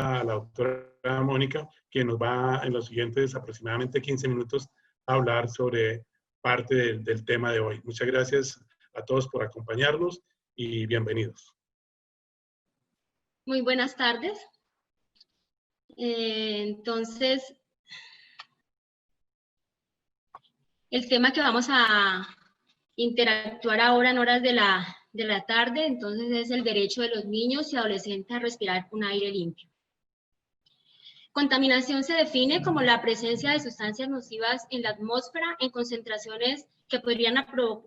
ahora a la doctora Mónica, que nos va en los siguientes aproximadamente 15 minutos a hablar sobre parte del tema de hoy. Muchas gracias a todos por acompañarnos y bienvenidos. Muy buenas tardes. Entonces, el tema que vamos a interactuar ahora en horas de la tarde, entonces es el derecho de los niños y adolescentes a respirar un aire limpio. Contaminación se define como la presencia de sustancias nocivas en la atmósfera en concentraciones que podrían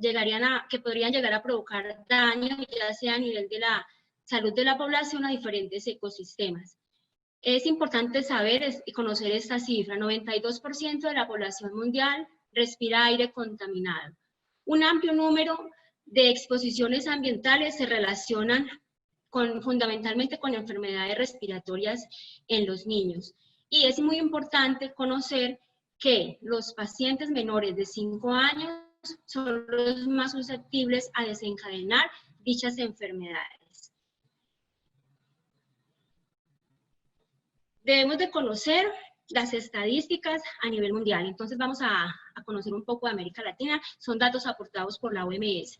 llegar a provocar daño, ya sea a nivel de la salud de la población a diferentes ecosistemas. Es importante saber y conocer esta cifra: 92% de la población mundial respira aire contaminado. Un amplio número de exposiciones ambientales se relacionan fundamentalmente con enfermedades respiratorias en los niños. Y es muy importante conocer que los pacientes menores de 5 años son los más susceptibles a desencadenar dichas enfermedades. Debemos de conocer las estadísticas a nivel mundial. Entonces vamos a conocer un poco de América Latina. Son datos aportados por la OMS.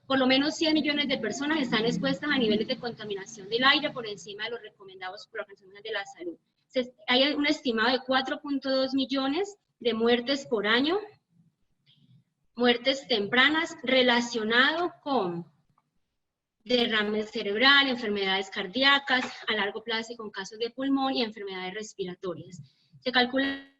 Por lo menos 100 millones de personas están expuestas a niveles de contaminación del aire por encima de los recomendados por la Organización Mundial de la Salud. Hay un estimado de 4.2 millones de muertes por año, muertes tempranas relacionado con derrame cerebral, enfermedades cardíacas a largo plazo y con casos de pulmón y enfermedades respiratorias. Se calcula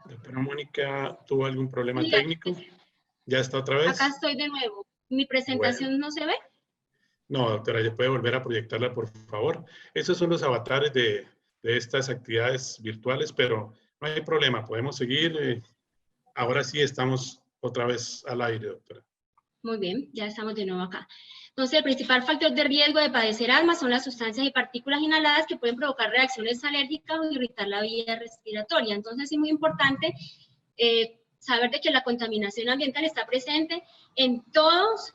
Doctora Mónica, ¿tuvo algún problema técnico? ¿Ya está otra vez? Acá estoy de nuevo. ¿Mi presentación no se ve? No, doctora, ¿ya puede volver a proyectarla, por favor? Esos son los avatares de estas actividades virtuales, pero no hay problema, podemos seguir. Ahora sí estamos otra vez al aire, doctora. Muy bien, ya estamos de nuevo acá. Entonces, el principal factor de riesgo de padecer asma son las sustancias y partículas inhaladas que pueden provocar reacciones alérgicas o irritar la vía respiratoria. Entonces, es muy importante saber de que la contaminación ambiental está presente en todos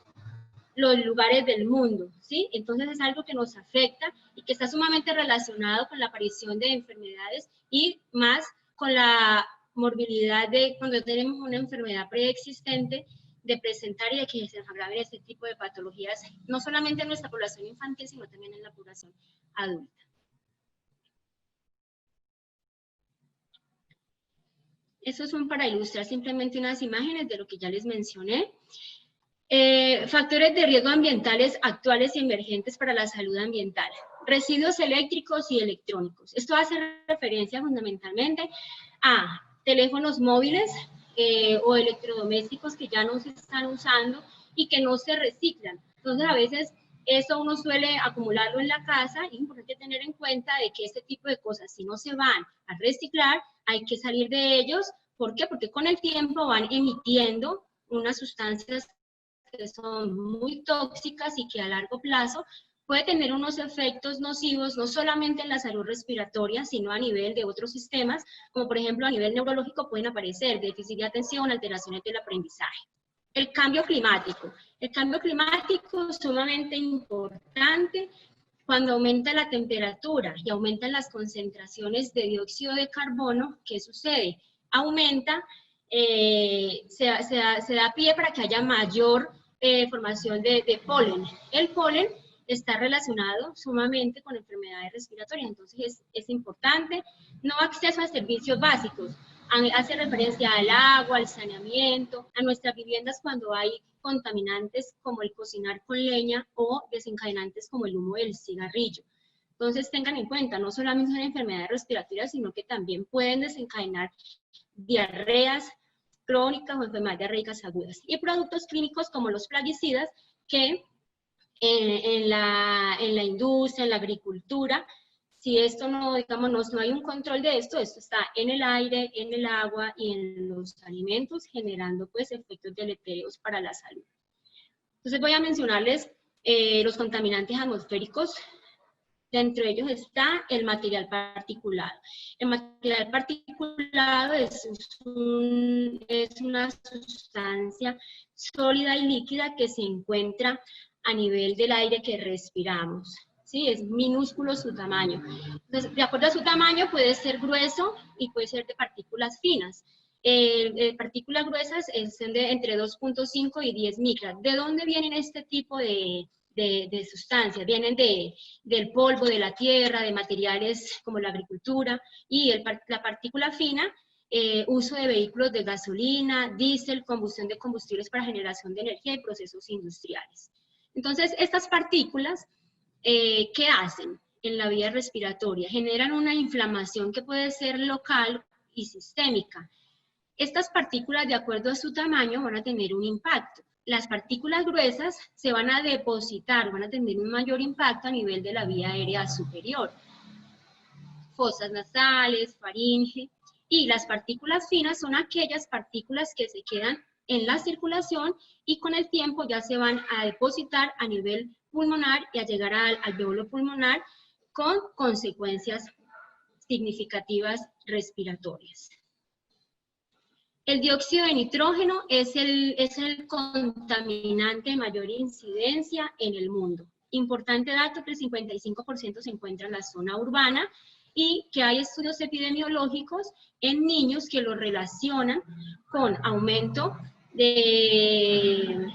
los lugares del mundo, ¿sí? Entonces, es algo que nos afecta y que está sumamente relacionado con la aparición de enfermedades y más con la morbilidad de cuando tenemos una enfermedad preexistente, de presentar y de que se agraven este tipo de patologías, no solamente en nuestra población infantil, sino también en la población adulta. Estos son para ilustrar simplemente unas imágenes de lo que ya les mencioné. Factores de riesgo ambientales actuales y emergentes para la salud ambiental. Residuos eléctricos y electrónicos. Esto hace referencia fundamentalmente a teléfonos móviles, o electrodomésticos que ya no se están usando y que no se reciclan. Entonces, a veces eso uno suele acumularlo en la casa y es importante tener en cuenta de que este tipo de cosas, si no se van a reciclar, hay que salir de ellos. ¿Por qué? Porque con el tiempo van emitiendo unas sustancias que son muy tóxicas y que a largo plazo puede tener unos efectos nocivos, no solamente en la salud respiratoria, sino a nivel de otros sistemas, como por ejemplo a nivel neurológico pueden aparecer déficit de atención, alteraciones del aprendizaje. El cambio climático. El cambio climático es sumamente importante cuando aumenta la temperatura y aumentan las concentraciones de dióxido de carbono. ¿Qué sucede? Aumenta, se da pie para que haya mayor formación de polen. El polen está relacionado sumamente con enfermedades respiratorias, entonces es importante. No acceso a servicios básicos, hace referencia al agua, al saneamiento, a nuestras viviendas cuando hay contaminantes como el cocinar con leña o desencadenantes como el humo del cigarrillo. Entonces tengan en cuenta, no solamente son enfermedades respiratorias, sino que también pueden desencadenar diarreas crónicas o enfermedades diarreicas agudas. Y productos clínicos como los plaguicidas que en la industria, en la agricultura, si esto no, digamos, no hay un control de esto está en el aire, en el agua y en los alimentos, generando pues efectos deletéreos para la salud. Entonces voy a mencionarles los contaminantes atmosféricos. Dentro de ellos está el material particulado. El material particulado es una sustancia sólida y líquida que se encuentra a nivel del aire que respiramos. ¿Sí? Es minúsculo su tamaño. Entonces, de acuerdo a su tamaño, puede ser grueso y puede ser de partículas finas. Partículas gruesas son de entre 2.5 y 10 micras. ¿De dónde vienen este tipo de sustancias? Vienen del polvo, de la tierra, de materiales como la agricultura, y la partícula fina, uso de vehículos de gasolina, diésel, combustión de combustibles para generación de energía y procesos industriales. Entonces, estas partículas, ¿qué hacen en la vía respiratoria? Generan una inflamación que puede ser local y sistémica. Estas partículas, de acuerdo a su tamaño, van a tener un impacto. Las partículas gruesas se van a depositar, van a tener un mayor impacto a nivel de la vía aérea superior. Fosas nasales, faringe. Y las partículas finas son aquellas partículas que se quedan en la circulación y con el tiempo ya se van a depositar a nivel pulmonar y a llegar al alveolo pulmonar con consecuencias significativas respiratorias. El dióxido de nitrógeno es el contaminante de mayor incidencia en el mundo. Importante dato que el 55% se encuentra en la zona urbana y que hay estudios epidemiológicos en niños que lo relacionan con aumento de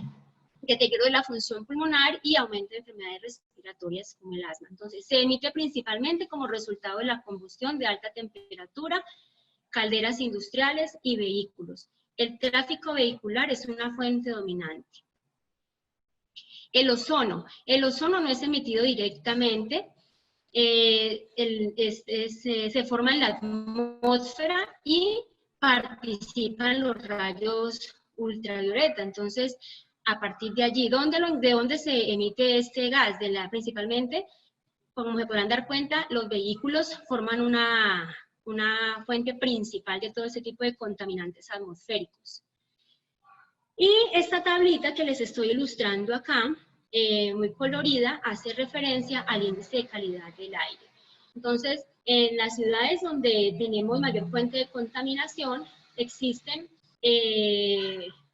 deterioro de la función pulmonar y aumento de enfermedades respiratorias como el asma. Entonces, se emite principalmente como resultado de la combustión de alta temperatura, calderas industriales y vehículos. El tráfico vehicular es una fuente dominante. El ozono no es emitido directamente, se forma en la atmósfera y participan los rayos ultravioleta. Entonces, a partir de allí, ¿de dónde se emite este gas? Principalmente, como se podrán dar cuenta, los vehículos forman una fuente principal de todo ese tipo de contaminantes atmosféricos. Y esta tablita que les estoy ilustrando acá, muy colorida, hace referencia al índice de calidad del aire. Entonces, en las ciudades donde tenemos mayor fuente de contaminación, existen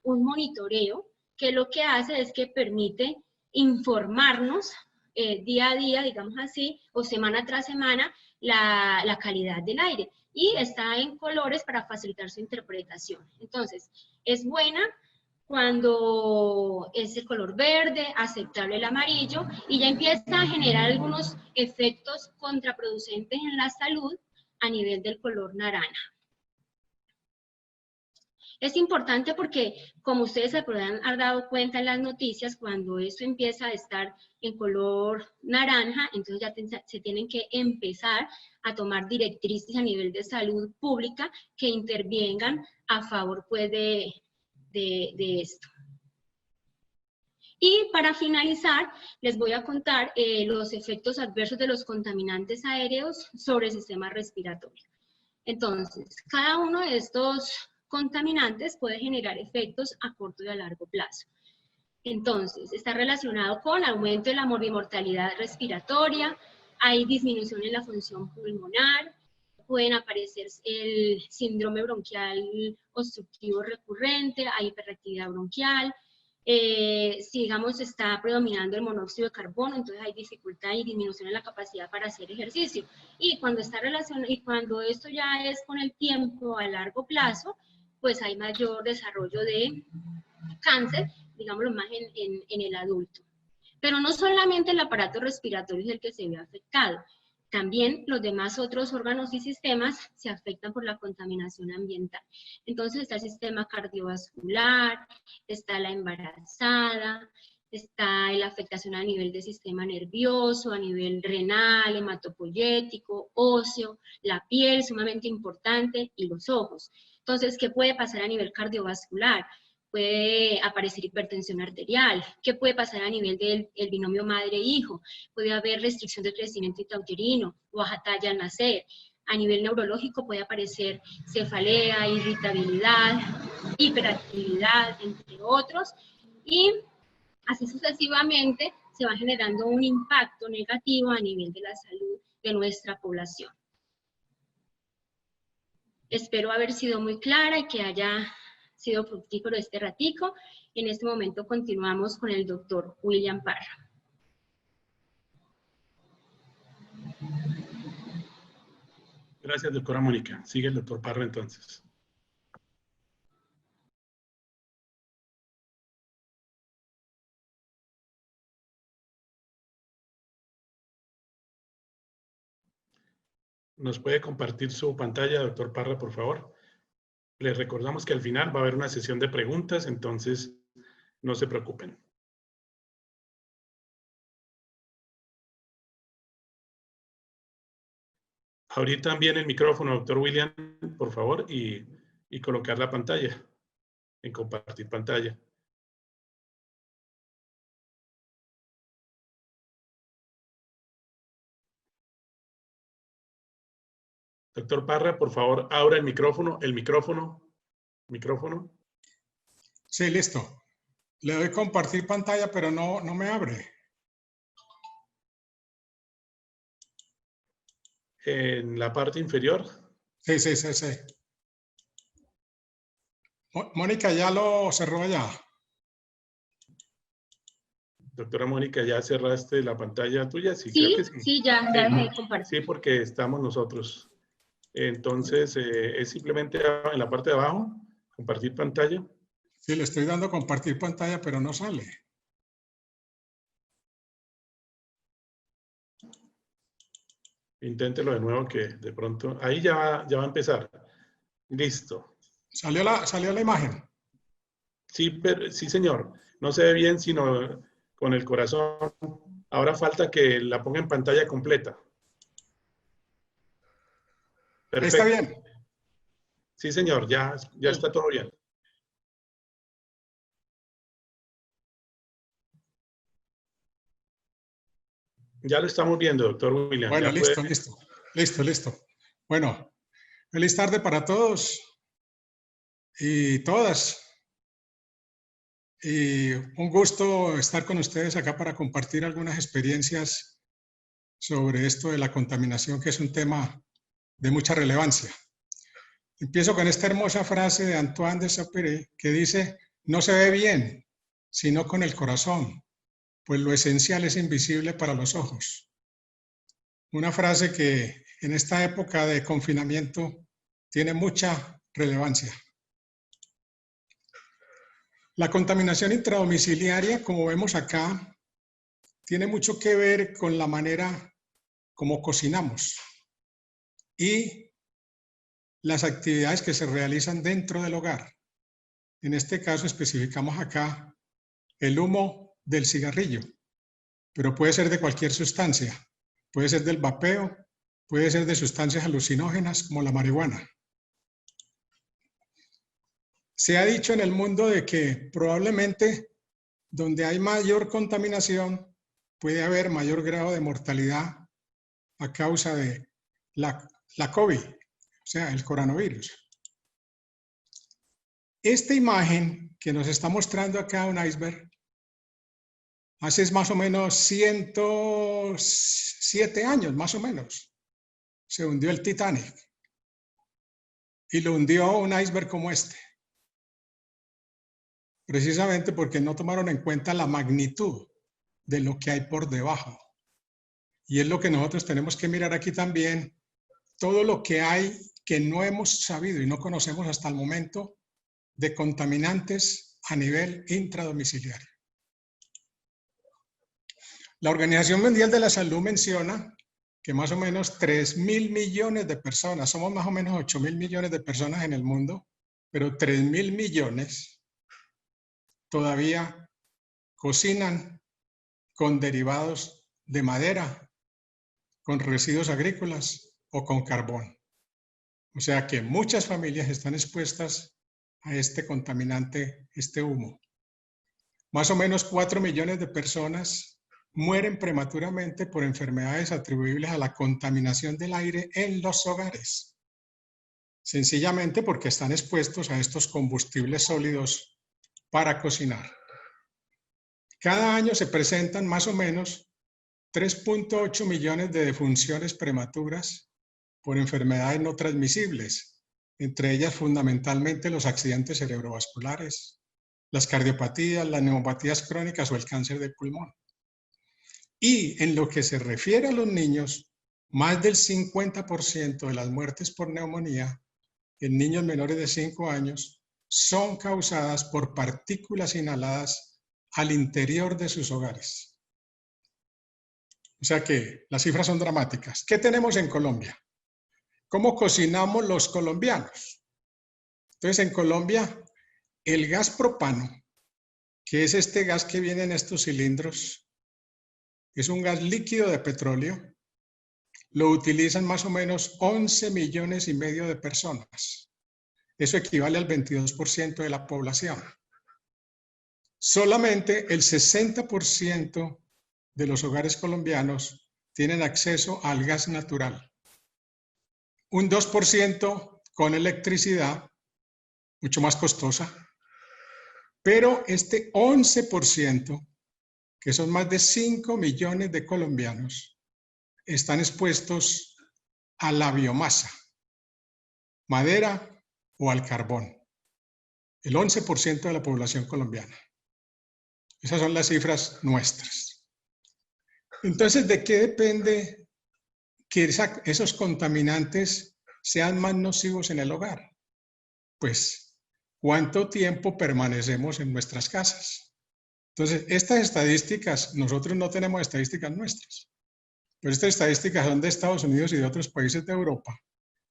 un monitoreo que lo que hace es que permite informarnos día a día, digamos así, o semana tras semana, la calidad del aire. Y está en colores para facilitar su interpretación. Entonces, es buena cuando es el color verde, aceptable el amarillo, y ya empieza a generar algunos efectos contraproducentes en la salud a nivel del color naranja. Es importante porque, como ustedes se podrán haber dado cuenta en las noticias, cuando esto empieza a estar en color naranja, entonces ya se tienen que empezar a tomar directrices a nivel de salud pública que intervengan a favor pues, de esto. Y para finalizar, les voy a contar los efectos adversos de los contaminantes aéreos sobre el sistema respiratorio. Entonces, cada uno de estos contaminantes puede generar efectos a corto y a largo plazo. Entonces, está relacionado con aumento de la morbimortalidad respiratoria, hay disminución en la función pulmonar, pueden aparecer el síndrome bronquial obstructivo recurrente, hay hiperactividad bronquial, si digamos está predominando el monóxido de carbono, entonces hay dificultad y disminución en la capacidad para hacer ejercicio. Y cuando está relacionado, y cuando esto ya es con el tiempo a largo plazo, pues hay mayor desarrollo de cáncer digámoslo más en el adulto. Pero no solamente el aparato respiratorio es el que se ve afectado, también los demás otros órganos y sistemas se afectan por la contaminación ambiental. Entonces está el sistema cardiovascular, está la embarazada, está la afectación a nivel del sistema nervioso, a nivel renal, hematopoyético, óseo, la piel, sumamente importante, y los ojos. Entonces, ¿qué puede pasar a nivel cardiovascular? Puede aparecer hipertensión arterial. ¿Qué puede pasar a nivel del binomio madre-hijo? Puede haber restricción del crecimiento intrauterino, baja talla al nacer. A nivel neurológico puede aparecer cefalea, irritabilidad, hiperactividad, entre otros. Y así sucesivamente se va generando un impacto negativo a nivel de la salud de nuestra población. Espero haber sido muy clara y que haya sido fructífero este ratico. En este momento continuamos con el doctor William Parra. Gracias, doctora Mónica. Sigue el doctor Parra entonces. ¿Nos puede compartir su pantalla, doctor Parra, por favor? Les recordamos que al final va a haber una sesión de preguntas, entonces no se preocupen. Ahorita también el micrófono, doctor William, por favor, y colocar la pantalla, en compartir pantalla. Doctor Parra, por favor, abra el micrófono. Micrófono. Sí, listo. Le doy compartir pantalla, pero no me abre. En la parte inferior. Sí. Mónica, ¿ya lo cerró ya? Doctora Mónica, ¿ya cerraste la pantalla tuya? Sí, Sí, creo que sí. Sí, ya dejé compartir. Sí, porque estamos nosotros. Entonces, es simplemente en la parte de abajo, compartir pantalla. Sí, le estoy dando compartir pantalla, pero no sale. Inténtelo de nuevo, que de pronto... Ahí ya va a empezar. Listo. ¿Salió la imagen? Sí, sí, señor. No se ve bien, sino con el corazón. Ahora falta que la ponga en pantalla completa. Perfecto. ¿Está bien? Sí, señor. Ya está todo bien. Ya lo estamos viendo, doctor William. Bueno, ya listo. Bueno, feliz tarde para todos y todas. Y un gusto estar con ustedes acá para compartir algunas experiencias sobre esto de la contaminación, que es un tema de mucha relevancia. Empiezo con esta hermosa frase de Antoine de Saint-Péray que dice: no se ve bien, sino con el corazón, pues lo esencial es invisible para los ojos. Una frase que en esta época de confinamiento tiene mucha relevancia. La contaminación intradomiciliaria, como vemos acá, tiene mucho que ver con la manera como cocinamos y las actividades que se realizan dentro del hogar. En este caso especificamos acá el humo del cigarrillo, pero puede ser de cualquier sustancia. Puede ser del vapeo, puede ser de sustancias alucinógenas como la marihuana. Se ha dicho en el mundo de que probablemente donde hay mayor contaminación puede haber mayor grado de mortalidad a causa de la COVID, o sea, el coronavirus. Esta imagen que nos está mostrando acá un iceberg, hace más o menos 107 años, más o menos, se hundió el Titanic y lo hundió un iceberg como este. Precisamente porque no tomaron en cuenta la magnitud de lo que hay por debajo. Y es lo que nosotros tenemos que mirar aquí también, todo lo que hay que no hemos sabido y no conocemos hasta el momento de contaminantes a nivel intradomiciliario. La Organización Mundial de la Salud menciona que más o menos 3.000 millones de personas, somos más o menos 8.000 millones de personas en el mundo, pero 3.000 millones todavía cocinan con derivados de madera, con residuos agrícolas o con carbón. O sea que muchas familias están expuestas a este contaminante, este humo. Más o menos 4 millones de personas mueren prematuramente por enfermedades atribuibles a la contaminación del aire en los hogares. Sencillamente porque están expuestos a estos combustibles sólidos para cocinar. Cada año se presentan más o menos 3.8 millones de defunciones prematuras por enfermedades no transmisibles, entre ellas fundamentalmente los accidentes cerebrovasculares, las cardiopatías, las neumopatías crónicas o el cáncer de pulmón. Y en lo que se refiere a los niños, más del 50% de las muertes por neumonía en niños menores de 5 años son causadas por partículas inhaladas al interior de sus hogares. O sea que las cifras son dramáticas. ¿Qué tenemos en Colombia? ¿Cómo cocinamos los colombianos? Entonces, en Colombia, el gas propano, que es este gas que viene en estos cilindros, es un gas líquido de petróleo, lo utilizan más o menos 11 millones y medio de personas. Eso equivale al 22% de la población. Solamente el 60% de los hogares colombianos tienen acceso al gas natural. Un 2% con electricidad, mucho más costosa, pero este 11%, que son más de 5 millones de colombianos, están expuestos a la biomasa, madera o al carbón. El 11% de la población colombiana. Esas son las cifras nuestras. Entonces, ¿de qué depende que esos contaminantes sean más nocivos en el hogar? Pues, ¿cuánto tiempo permanecemos en nuestras casas? Entonces, estas estadísticas, nosotros no tenemos estadísticas nuestras, pero estas estadísticas son de Estados Unidos y de otros países de Europa,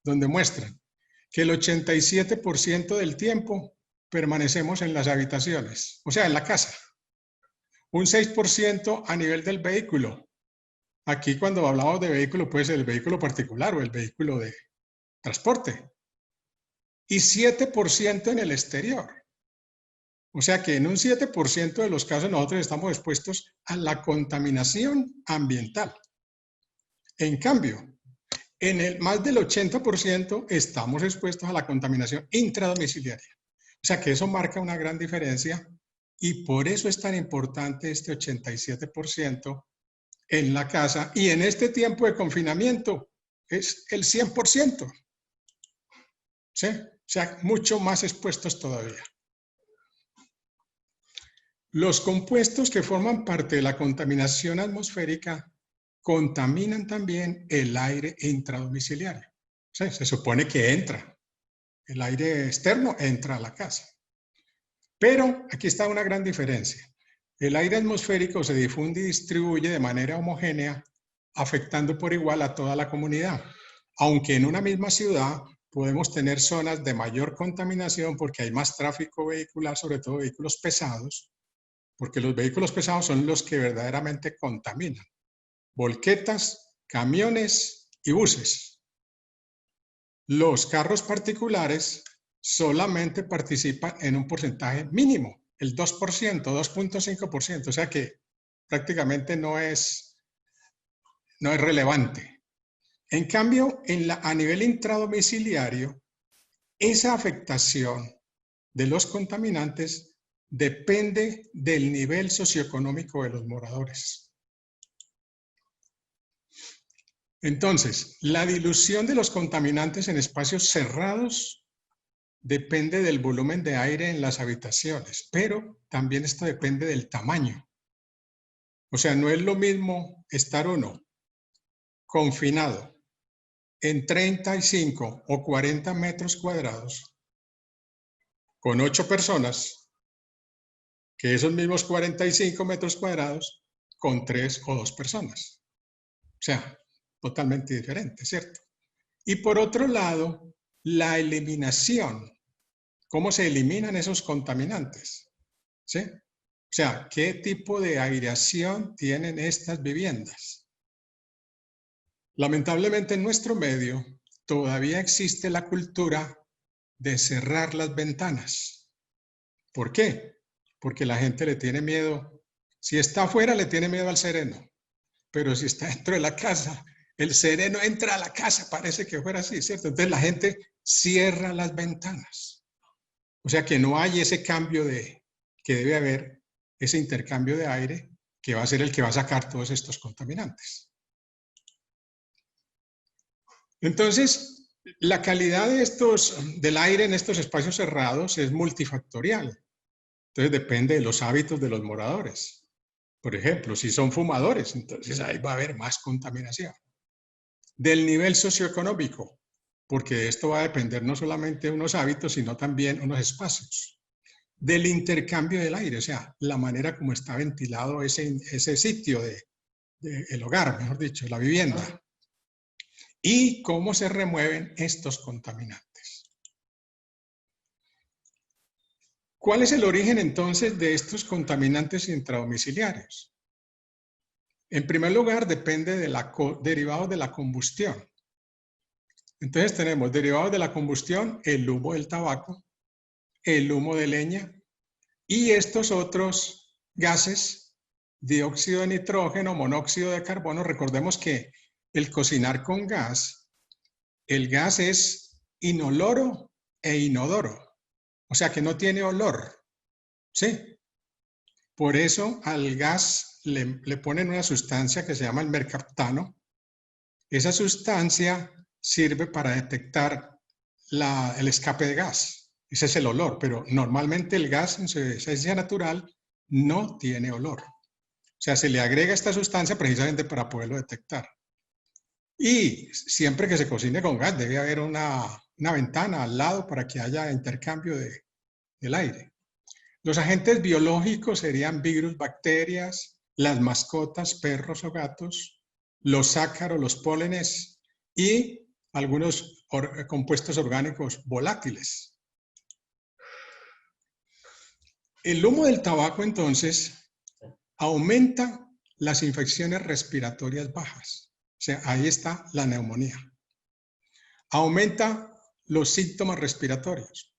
donde muestran que el 87% del tiempo permanecemos en las habitaciones, o sea, en la casa. Un 6% a nivel del vehículo. Aquí cuando hablamos de vehículo puede ser el vehículo particular o el vehículo de transporte. Y 7% en el exterior. O sea que en un 7% de los casos nosotros estamos expuestos a la contaminación ambiental. En cambio, en el más del 80% estamos expuestos a la contaminación intradomiciliaria. O sea que eso marca una gran diferencia y por eso es tan importante este 87% en la casa y en este tiempo de confinamiento es el 100%. ¿Sí? O sea, mucho más expuestos todavía. Los compuestos que forman parte de la contaminación atmosférica contaminan también el aire intradomiciliario. ¿Sí? Se supone que entra. El aire externo entra a la casa. Pero aquí está una gran diferencia. El aire atmosférico se difunde y distribuye de manera homogénea, afectando por igual a toda la comunidad. Aunque en una misma ciudad podemos tener zonas de mayor contaminación porque hay más tráfico vehicular, sobre todo vehículos pesados, porque los vehículos pesados son los que verdaderamente contaminan. Volquetas, camiones y buses. Los carros particulares solamente participan en un porcentaje mínimo, el 2%, 2.5%, o sea que prácticamente no es relevante. En cambio, a nivel intradomiciliario, esa afectación de los contaminantes depende del nivel socioeconómico de los moradores. Entonces, la dilución de los contaminantes en espacios cerrados depende del volumen de aire en las habitaciones, pero también esto depende del tamaño. O sea, no es lo mismo estar uno confinado en 35 o 40 metros cuadrados con 8 personas que esos mismos 45 metros cuadrados con 3 o 2 personas. O sea, totalmente diferente, ¿cierto? Y por otro lado, la eliminación. ¿Cómo se eliminan esos contaminantes? ¿Sí? O sea, ¿qué tipo de aireación tienen estas viviendas? Lamentablemente en nuestro medio todavía existe la cultura de cerrar las ventanas. ¿Por qué? Porque la gente le tiene miedo. Si está afuera, le tiene miedo al sereno. Pero si está dentro de la casa, el sereno entra a la casa, parece que fuera así, ¿cierto? Entonces la gente cierra las ventanas. O sea que no hay ese cambio que debe haber, ese intercambio de aire, que va a ser el que va a sacar todos estos contaminantes. Entonces, la calidad del aire en estos espacios cerrados es multifactorial. Entonces depende de los hábitos de los moradores. Por ejemplo, si son fumadores, entonces ahí va a haber más contaminación. Del nivel socioeconómico, porque de esto va a depender no solamente unos hábitos, sino también unos espacios. Del intercambio del aire, o sea, la manera como está ventilado ese sitio el hogar, mejor dicho, la vivienda. Y cómo se remueven estos contaminantes. ¿Cuál es el origen entonces de estos contaminantes intradomiciliarios? En primer lugar, depende de derivados de la combustión. Entonces tenemos derivados de la combustión, el humo del tabaco, el humo de leña y estos otros gases, dióxido de nitrógeno, monóxido de carbono. Recordemos que el cocinar con gas, el gas es inoloro e inodoro. O sea que no tiene olor, ¿sí? Por eso al gas le ponen una sustancia que se llama el mercaptano. Esa sustancia sirve para detectar el escape de gas. Ese es el olor, pero normalmente el gas en su esencia natural no tiene olor. O sea, se le agrega esta sustancia precisamente para poderlo detectar. Y siempre que se cocine con gas debe haber una ventana al lado para que haya intercambio del aire. Los agentes biológicos serían virus, bacterias, las mascotas, perros o gatos, los ácaros, los pólenes y algunos compuestos orgánicos volátiles. El humo del tabaco entonces aumenta las infecciones respiratorias bajas. O sea, ahí está la neumonía. Aumenta los síntomas respiratorios.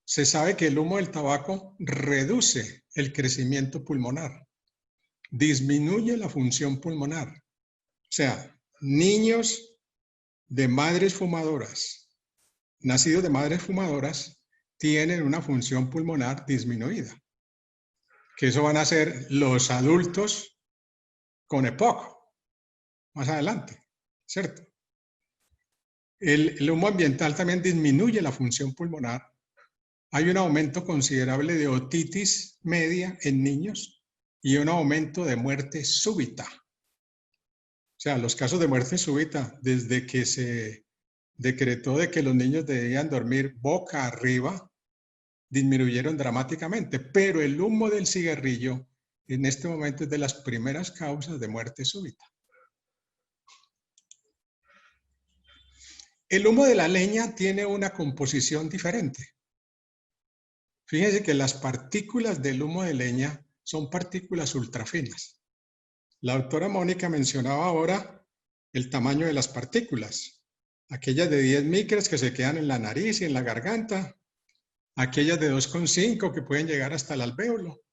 Se sabe que el humo del tabaco reduce el crecimiento pulmonar, disminuye la función pulmonar. O sea, niños de madres fumadoras, nacidos de madres fumadoras, tienen una función pulmonar disminuida. Que eso van a ser los adultos con EPOC, más adelante, ¿cierto? El humo ambiental también disminuye la función pulmonar. Hay un aumento considerable de otitis media en niños y un aumento de muerte súbita. O sea, los casos de muerte súbita, desde que se decretó de que los niños debían dormir boca arriba, disminuyeron dramáticamente, pero el humo del cigarrillo en este momento es de las primeras causas de muerte súbita. El humo de la leña tiene una composición diferente. Fíjense que las partículas del humo de leña son partículas ultrafinas. La doctora Mónica mencionaba ahora el tamaño de las partículas. Aquellas de 10 micras que se quedan en la nariz y en la garganta. Aquellas de 2,5 que pueden llegar hasta el alvéolo.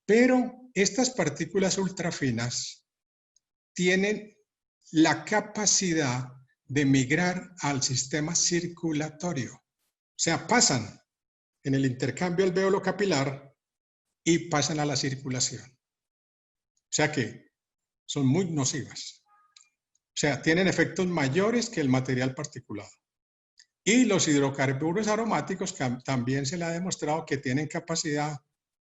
Pero estas partículas ultrafinas tienen la capacidad de migrar al sistema circulatorio. O sea, pasan en el intercambio alvéolo capilar y pasan a la circulación. O sea que son muy nocivas. O sea, tienen efectos mayores que el material particulado. Y los hidrocarburos aromáticos también se le ha demostrado que tienen capacidad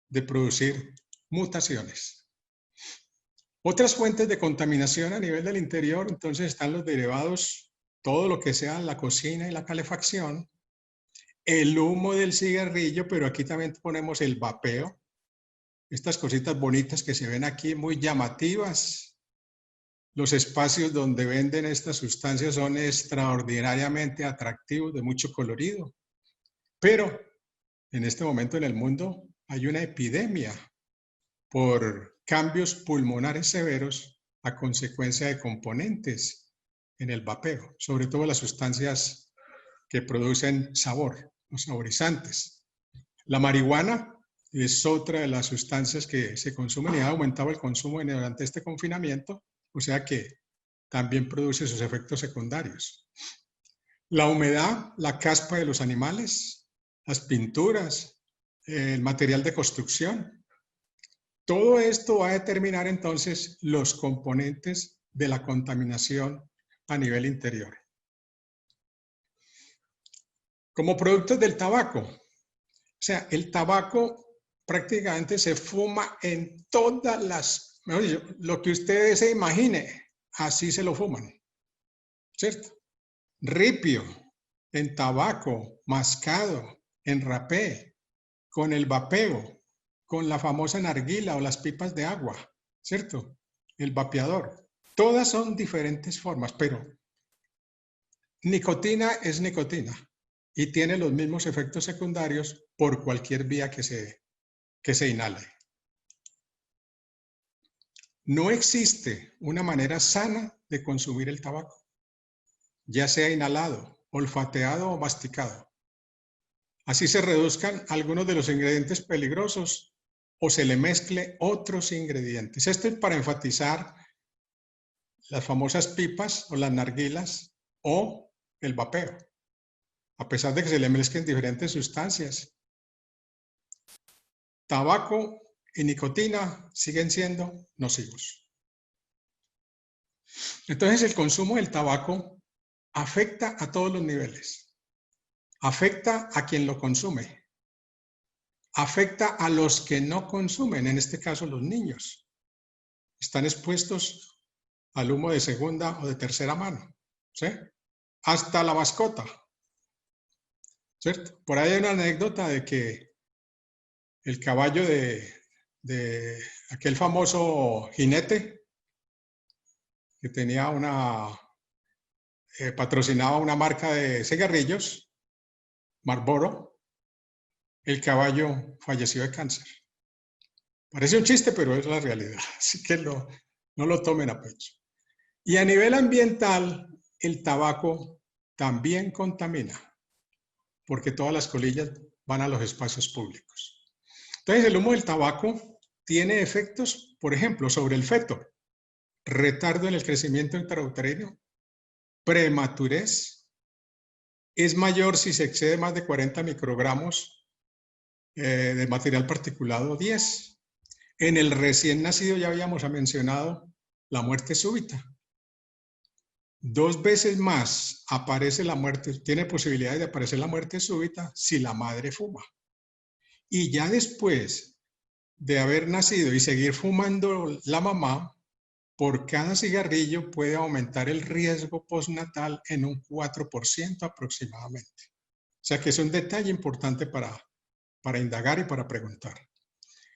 de producir mutaciones. Otras fuentes de contaminación a nivel del interior, entonces están los derivados, todo lo que sea la cocina y la calefacción, el humo del cigarrillo, pero aquí también ponemos el vapeo, estas cositas bonitas que se ven aquí, muy llamativas. Los espacios donde venden estas sustancias son extraordinariamente atractivos, de mucho colorido. Pero en este momento en el mundo hay una epidemia por cambios pulmonares severos a consecuencia de componentes en el vapeo, sobre todo las sustancias que producen sabor, los saborizantes. La marihuana es otra de las sustancias que se consumen y ha aumentado el consumo durante este confinamiento, o sea que también produce sus efectos secundarios. La humedad, la caspa de los animales, las pinturas, el material de construcción, todo esto va a determinar entonces los componentes de la contaminación a nivel interior. Como productos del tabaco, o sea, el tabaco prácticamente se fuma en todas las, mejor dicho, lo que ustedes se imagine, así se lo fuman, ¿cierto? Ripio, en tabaco, mascado, en rapé, con el vapeo, con la famosa narguila o las pipas de agua, ¿cierto? El vapeador. Todas son diferentes formas, pero nicotina es nicotina y tiene los mismos efectos secundarios por cualquier vía que se inhale. No existe una manera sana de consumir el tabaco, ya sea inhalado, olfateado o masticado. Así se reduzcan algunos de los ingredientes peligrosos o se le mezcle otros ingredientes. Esto es para enfatizar las famosas pipas o las narguilas o el vapeo, a pesar de que se le mezclen diferentes sustancias. Tabaco y nicotina siguen siendo nocivos. Entonces el consumo del tabaco afecta a todos los niveles. Afecta a quien lo consume. Afecta a los que no consumen, en este caso los niños. Están expuestos al humo de segunda o de tercera mano, ¿sí? Hasta la mascota, ¿cierto? Por ahí hay una anécdota de que el caballo de aquel famoso jinete que tenía patrocinaba una marca de cigarrillos, Marlboro, el caballo falleció de cáncer. Parece un chiste, pero es la realidad, así que no lo tomen a pecho. Y a nivel ambiental, el tabaco también contamina, porque todas las colillas van a los espacios públicos. Entonces, el humo del tabaco tiene efectos, por ejemplo, sobre el feto, retardo en el crecimiento intrauterino, prematurez, es mayor si se excede más de 40 microgramos de material particulado 10. En el recién nacido ya habíamos mencionado la muerte súbita. 2 veces más aparece la muerte, tiene posibilidades de aparecer la muerte súbita si la madre fuma. Y ya después de haber nacido y seguir fumando la mamá, por cada cigarrillo puede aumentar el riesgo postnatal en un 4% aproximadamente. O sea que es un detalle importante para indagar y para preguntar.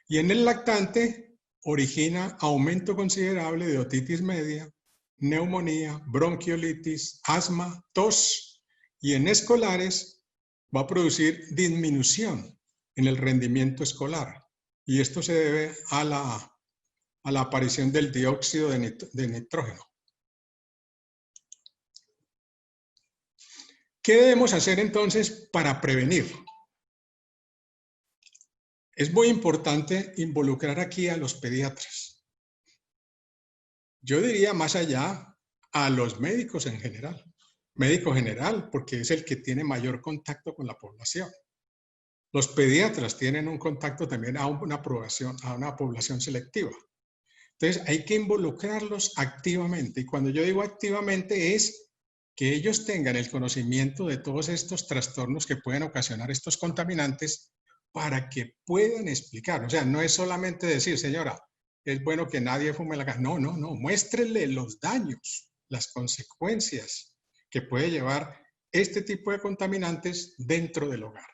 Y en el lactante origina aumento considerable de otitis media, neumonía, bronquiolitis, asma, tos, y en escolares va a producir disminución en el rendimiento escolar. Y esto se debe a la aparición del dióxido de nitrógeno. ¿Qué debemos hacer entonces para prevenir? Es muy importante involucrar aquí a los pediatras. Yo diría más allá a los médicos en general. Médico general, porque es el que tiene mayor contacto con la población. Los pediatras tienen un contacto también a una población selectiva. Entonces hay que involucrarlos activamente. Y cuando yo digo activamente es que ellos tengan el conocimiento de todos estos trastornos que pueden ocasionar estos contaminantes para que puedan explicar. O sea, no es solamente decir, señora, es bueno que nadie fume en la casa. No, muéstrenle los daños, las consecuencias que puede llevar este tipo de contaminantes dentro del hogar.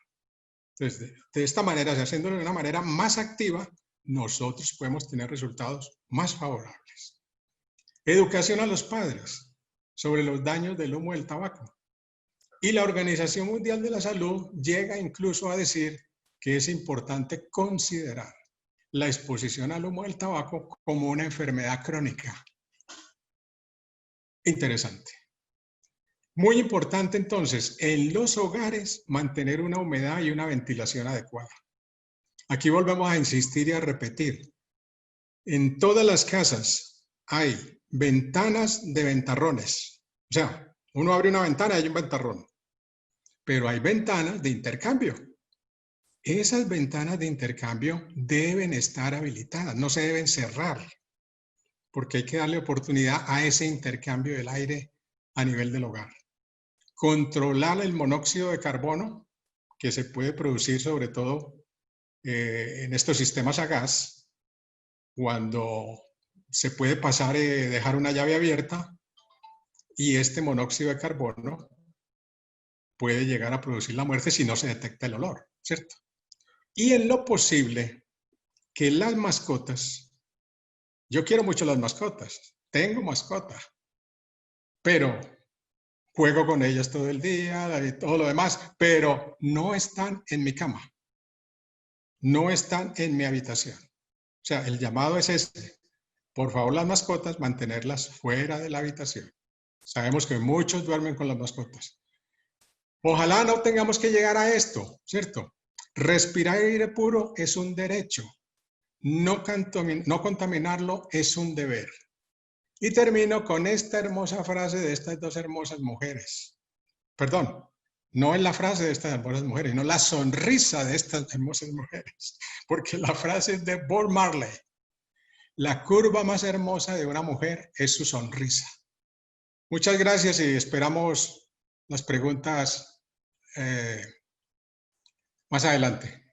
Entonces, de esta manera, haciéndolo de una manera más activa, nosotros podemos tener resultados más favorables. Educación a los padres sobre los daños del humo del tabaco. Y la Organización Mundial de la Salud llega incluso a decir que es importante considerar la exposición al humo del tabaco como una enfermedad crónica. Interesante. Muy importante entonces, en los hogares mantener una humedad y una ventilación adecuada. Aquí volvemos a insistir y a repetir. En todas las casas hay ventanas de ventarrones. O sea, uno abre una ventana y hay un ventarrón. Pero hay ventanas de intercambio. Esas ventanas de intercambio deben estar habilitadas, no se deben cerrar, porque hay que darle oportunidad a ese intercambio del aire a nivel del hogar. Controlar el monóxido de carbono que se puede producir sobre todo en estos sistemas a gas, cuando se puede pasar, dejar una llave abierta y este monóxido de carbono puede llegar a producir la muerte si no se detecta el olor, ¿cierto? Y en lo posible que las mascotas, yo quiero mucho las mascotas, tengo mascota, pero juego con ellas todo el día y todo lo demás, pero no están en mi cama, no están en mi habitación. O sea, el llamado es este. Por favor, las mascotas, mantenerlas fuera de la habitación. Sabemos que muchos duermen con las mascotas. Ojalá no tengamos que llegar a esto, ¿cierto? Respirar aire puro es un derecho. No contaminarlo es un deber. Y termino con esta hermosa frase de estas dos hermosas mujeres. Perdón, no es la frase de estas hermosas mujeres, sino la sonrisa de estas hermosas mujeres. Porque la frase es de Bob Marley. La curva más hermosa de una mujer es su sonrisa. Muchas gracias y esperamos las preguntas más adelante.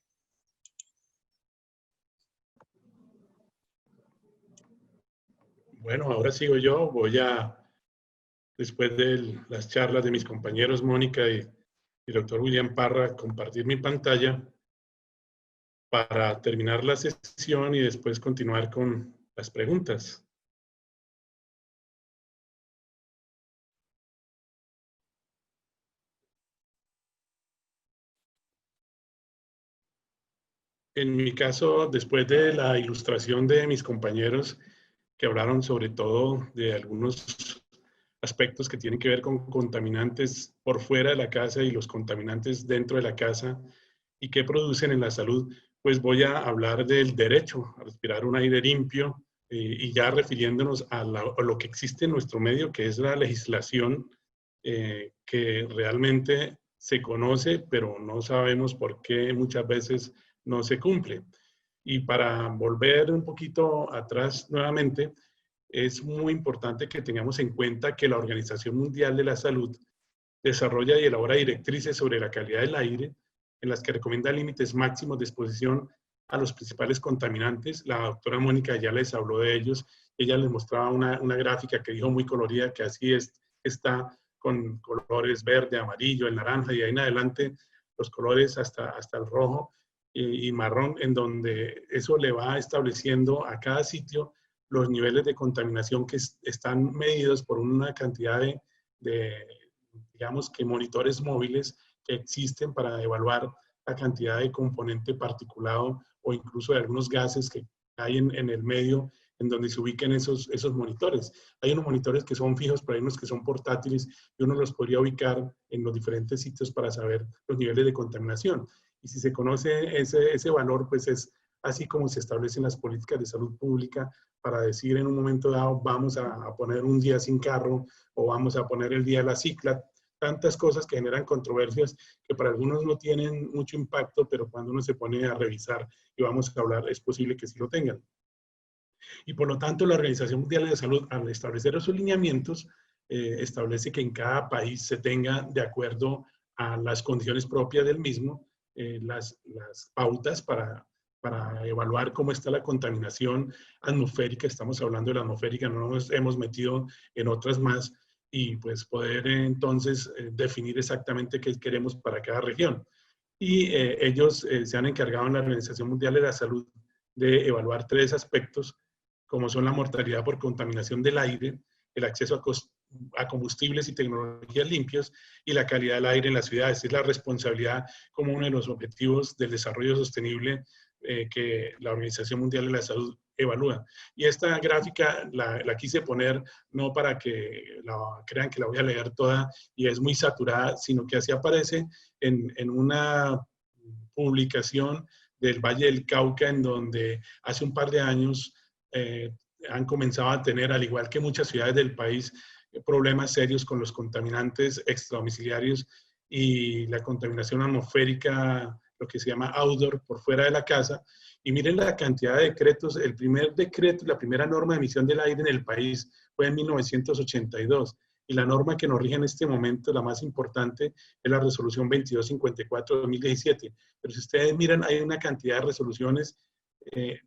Bueno, ahora sigo yo. Voy a, después de las charlas de mis compañeros Mónica y el doctor William Parra, compartir mi pantalla para terminar la sesión y después continuar con las preguntas. En mi caso, después de la ilustración de mis compañeros que hablaron sobre todo de algunos aspectos que tienen que ver con contaminantes por fuera de la casa y los contaminantes dentro de la casa y qué producen en la salud, pues voy a hablar del derecho a respirar un aire limpio y ya refiriéndonos a lo que existe en nuestro medio, que es la legislación que realmente se conoce, pero no sabemos por qué muchas veces no se cumple. Y para volver un poquito atrás nuevamente, es muy importante que tengamos en cuenta que la Organización Mundial de la Salud desarrolla y elabora directrices sobre la calidad del aire, en las que recomienda límites máximos de exposición a los principales contaminantes. La doctora Mónica ya les habló de ellos. Ella les mostraba una gráfica que dijo muy colorida, que así está con colores verde, amarillo, el naranja y ahí en adelante los colores hasta el rojo y marrón, en donde eso le va estableciendo a cada sitio los niveles de contaminación que están medidos por una cantidad de digamos que monitores móviles que existen para evaluar la cantidad de componente particulado o incluso de algunos gases que hay en el medio en donde se ubiquen esos monitores. Hay unos monitores que son fijos, pero hay unos que son portátiles y uno los podría ubicar en los diferentes sitios para saber los niveles de contaminación. Y si se conoce ese valor, pues es así como se establecen las políticas de salud pública para decir en un momento dado vamos a poner un día sin carro o vamos a poner el día de la cicla. Tantas cosas que generan controversias que para algunos no tienen mucho impacto, pero cuando uno se pone a revisar y vamos a hablar, es posible que sí lo tengan. Y por lo tanto, la Organización Mundial de la Salud, al establecer esos lineamientos, establece que en cada país se tenga, de acuerdo a las condiciones propias del mismo, las pautas para evaluar cómo está la contaminación atmosférica. Estamos hablando de la atmosférica, no nos hemos metido en otras más, y pues poder entonces definir exactamente qué queremos para cada región. Y ellos se han encargado en la Organización Mundial de la Salud de evaluar 3 aspectos, como son la mortalidad por contaminación del aire, el acceso a combustibles y tecnologías limpias y la calidad del aire en las ciudades. Es la responsabilidad como uno de los objetivos del desarrollo sostenible que la Organización Mundial de la Salud evalúa. Y esta gráfica la quise poner no para que crean que la voy a leer toda y es muy saturada, sino que así aparece en una publicación del Valle del Cauca, en donde hace un par de años han comenzado a tener, al igual que muchas ciudades del país, problemas serios con los contaminantes extradomiciliarios y la contaminación atmosférica, lo que se llama outdoor, por fuera de la casa. Y miren la cantidad de decretos. El primer decreto, la primera norma de emisión del aire en el país fue en 1982. Y la norma que nos rige en este momento, la más importante, es la resolución 2254 de 2017. Pero si ustedes miran, hay una cantidad de resoluciones,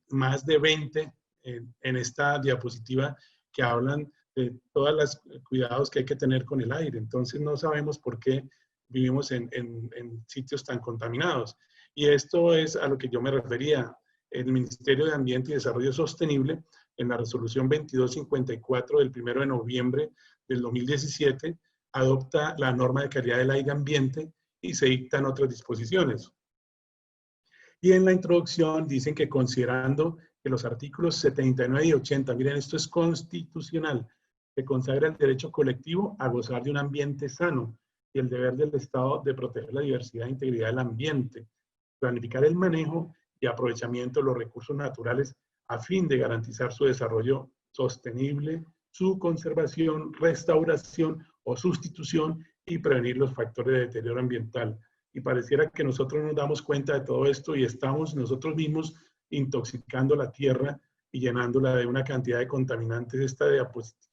más de 20 en esta diapositiva, que hablan de todos los cuidados que hay que tener con el aire. Entonces no sabemos por qué vivimos en sitios tan contaminados. Y esto es a lo que yo me refería. El Ministerio de Ambiente y Desarrollo Sostenible, en la resolución 2254 del 1 de noviembre del 2017, adopta la norma de calidad del aire ambiente y se dictan otras disposiciones. Y en la introducción dicen que considerando que los artículos 79 y 80, miren, esto es constitucional, que consagra el derecho colectivo a gozar de un ambiente sano y el deber del Estado de proteger la diversidad e integridad del ambiente, planificar el manejo y aprovechamiento de los recursos naturales a fin de garantizar su desarrollo sostenible, su conservación, restauración o sustitución y prevenir los factores de deterioro ambiental. Y pareciera que nosotros nos damos cuenta de todo esto y estamos nosotros mismos intoxicando la tierra y llenándola de una cantidad de contaminantes.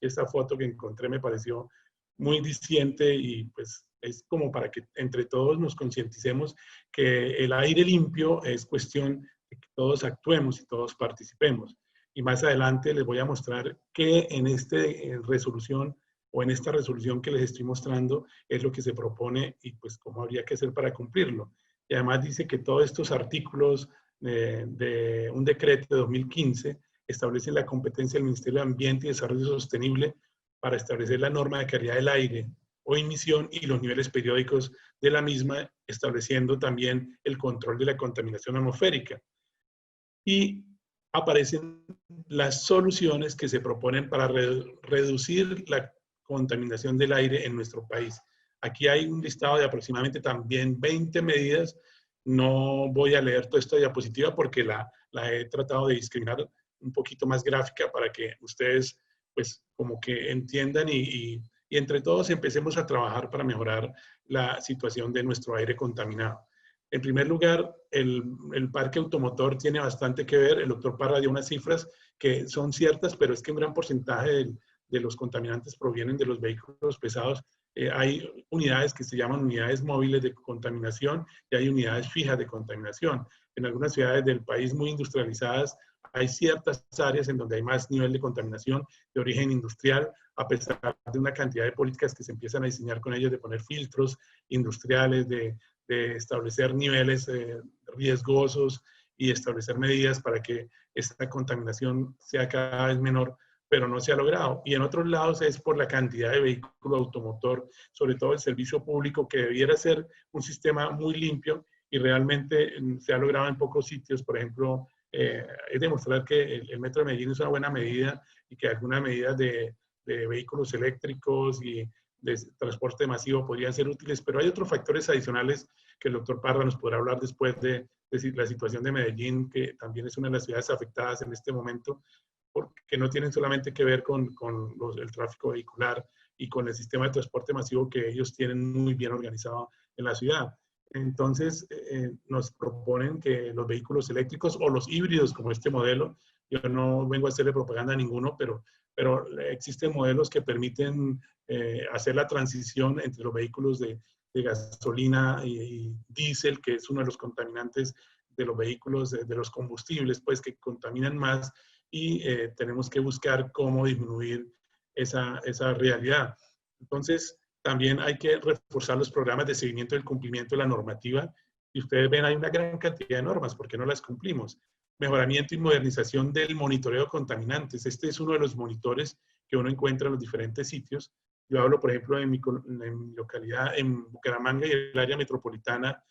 Esta foto que encontré me pareció muy diciente y pues es como para que entre todos nos concienticemos que el aire limpio es cuestión de que todos actuemos y todos participemos. Y más adelante les voy a mostrar que en esta resolución que les estoy mostrando es lo que se propone y pues cómo habría que hacer para cumplirlo. Y además dice que todos estos artículos de un decreto de 2015 establecen la competencia del Ministerio de Ambiente y Desarrollo Sostenible para establecer la norma de calidad del aire o emisión y los niveles periódicos de la misma, estableciendo también el control de la contaminación atmosférica. Y aparecen las soluciones que se proponen para reducir la contaminación del aire en nuestro país. Aquí hay un listado de aproximadamente también 20 medidas. No voy a leer toda esta diapositiva porque la he tratado de discriminar un poquito más gráfica para que ustedes pues como que entiendan y entre todos empecemos a trabajar para mejorar la situación de nuestro aire contaminado. En primer lugar, el parque automotor tiene bastante que ver. El doctor Parra dio unas cifras que son ciertas, pero es que un gran porcentaje de los contaminantes provienen de los vehículos pesados. Hay unidades que se llaman unidades móviles de contaminación y hay unidades fijas de contaminación. En algunas ciudades del país muy industrializadas hay ciertas áreas en donde hay más nivel de contaminación de origen industrial, a pesar de una cantidad de políticas que se empiezan a diseñar con ellos, de poner filtros industriales, de establecer niveles riesgosos y establecer medidas para que esta contaminación sea cada vez menor, pero no se ha logrado. Y en otros lados es por la cantidad de vehículo automotor, sobre todo el servicio público, que debiera ser un sistema muy limpio y realmente se ha logrado en pocos sitios. Por ejemplo, es demostrar que el Metro de Medellín es una buena medida y que algunas medidas de vehículos eléctricos y de transporte masivo podrían ser útiles, pero hay otros factores adicionales que el doctor Parra nos podrá hablar después de la situación de Medellín, que también es una de las ciudades afectadas en este momento, porque no tienen solamente que ver con el tráfico vehicular y con el sistema de transporte masivo que ellos tienen muy bien organizado en la ciudad. Entonces, nos proponen que los vehículos eléctricos o los híbridos, como este modelo, yo no vengo a hacerle propaganda a ninguno, pero existen modelos que permiten hacer la transición entre los vehículos de gasolina y diésel, que es uno de los contaminantes de los vehículos, de los combustibles, pues que contaminan más, y tenemos que buscar cómo disminuir esa realidad. Entonces, también hay que reforzar los programas de seguimiento del cumplimiento de la normativa. Y ustedes ven, hay una gran cantidad de normas, ¿por qué no las cumplimos? mejoramiento y modernización del monitoreo de contaminantes. Este es uno de los monitores que uno encuentra en los diferentes sitios. Yo hablo, por ejemplo, en mi localidad, en Bucaramanga y el área metropolitana,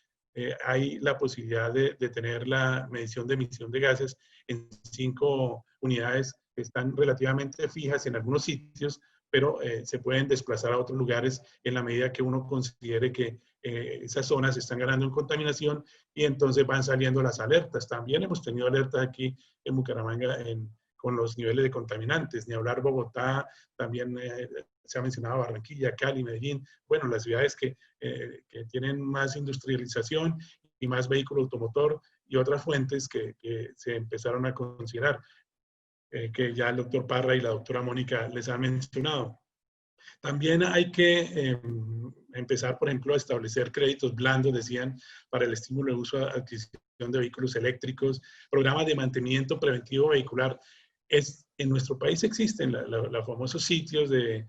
hay la posibilidad de tener la medición de emisión de gases en 5 unidades que están relativamente fijas en algunos sitios, pero se pueden desplazar a otros lugares en la medida que uno considere que esas zonas están ganando en contaminación y entonces van saliendo las alertas. También hemos tenido alertas aquí en Bucaramanga con los niveles de contaminantes, ni hablar Bogotá, también se ha mencionado Barranquilla, Cali, Medellín, bueno, las ciudades que tienen más industrialización y más vehículo automotor y otras fuentes que se empezaron a considerar, que ya el doctor Parra y la doctora Mónica les han mencionado. También hay que empezar, por ejemplo, a establecer créditos blandos, decían, para el estímulo de uso de adquisición de vehículos eléctricos, programas de mantenimiento preventivo vehicular. En nuestro país existen los famosos sitios de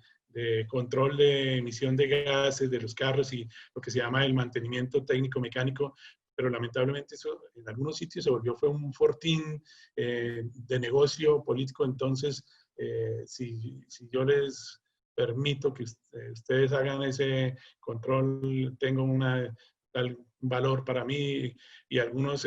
control de emisión de gases de los carros y lo que se llama el mantenimiento técnico mecánico, pero lamentablemente eso en algunos sitios fue un fortín de negocio político. Entonces, si yo les permito que ustedes hagan ese control, tengo tal valor para mí, y algunos,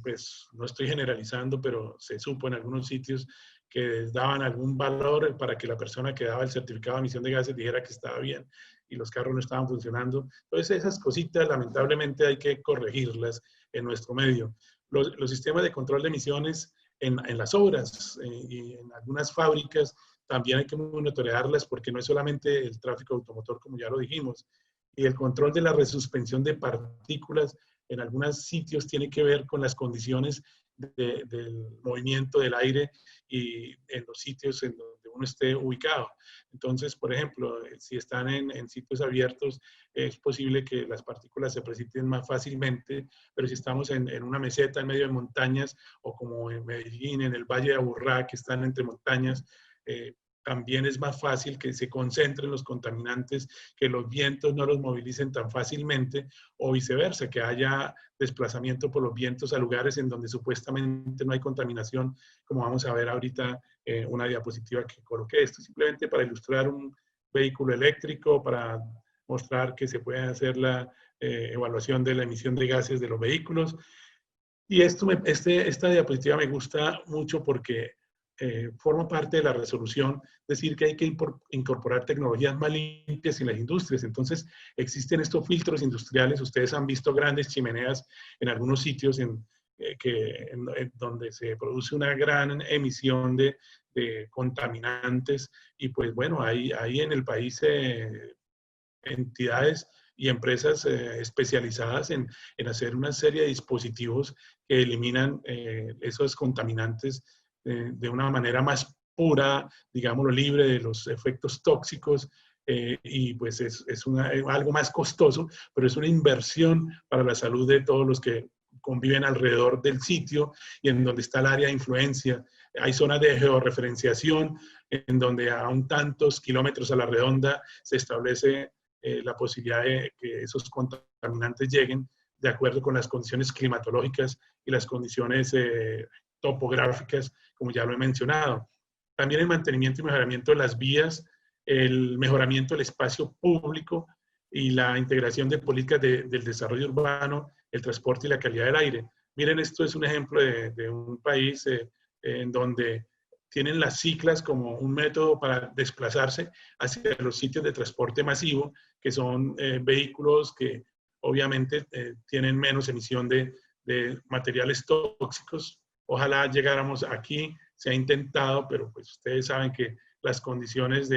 pues no estoy generalizando, pero se supo en algunos sitios que daban algún valor para que la persona que daba el certificado de emisión de gases dijera que estaba bien y los carros no estaban funcionando. Entonces esas cositas lamentablemente hay que corregirlas en nuestro medio. Los sistemas de control de emisiones en las obras y en algunas fábricas también hay que monitorearlas porque no es solamente el tráfico automotor, como ya lo dijimos, y el control de la resuspensión de partículas en algunos sitios tiene que ver con las condiciones del movimiento del aire y en los sitios en donde uno esté ubicado. Entonces, por ejemplo, si están en sitios abiertos, es posible que las partículas se precipiten más fácilmente, pero si estamos en una meseta en medio de montañas, o como en Medellín, en el Valle de Aburrá, que están entre montañas, también es más fácil que se concentren los contaminantes, que los vientos no los movilicen tan fácilmente, o viceversa, que haya desplazamiento por los vientos a lugares en donde supuestamente no hay contaminación, como vamos a ver ahorita una diapositiva que coloqué. Esto simplemente para ilustrar un vehículo eléctrico, para mostrar que se puede hacer la evaluación de la emisión de gases de los vehículos. Y esta diapositiva me gusta mucho porque forma parte de la resolución, decir que hay que incorporar tecnologías más limpias en las industrias. Entonces, existen estos filtros industriales. Ustedes han visto grandes chimeneas en algunos sitios donde se produce una gran emisión de contaminantes. Y pues bueno, hay en el país entidades y empresas especializadas en hacer una serie de dispositivos que eliminan esos contaminantes de una manera más pura, digámoslo, libre de los efectos tóxicos, y pues es algo más costoso, pero es una inversión para la salud de todos los que conviven alrededor del sitio y en donde está el área de influencia. Hay zonas de georreferenciación en donde a un tantos kilómetros a la redonda se establece la posibilidad de que esos contaminantes lleguen de acuerdo con las condiciones climatológicas y las condiciones topográficas, como ya lo he mencionado. También el mantenimiento y mejoramiento de las vías, el mejoramiento del espacio público y la integración de políticas del desarrollo urbano, el transporte y la calidad del aire. Miren, esto es un ejemplo de un país en donde tienen las ciclas como un método para desplazarse hacia los sitios de transporte masivo, que son vehículos que obviamente tienen menos emisión de materiales tóxicos. Ojalá llegáramos aquí, se ha intentado, pero pues ustedes saben que las condiciones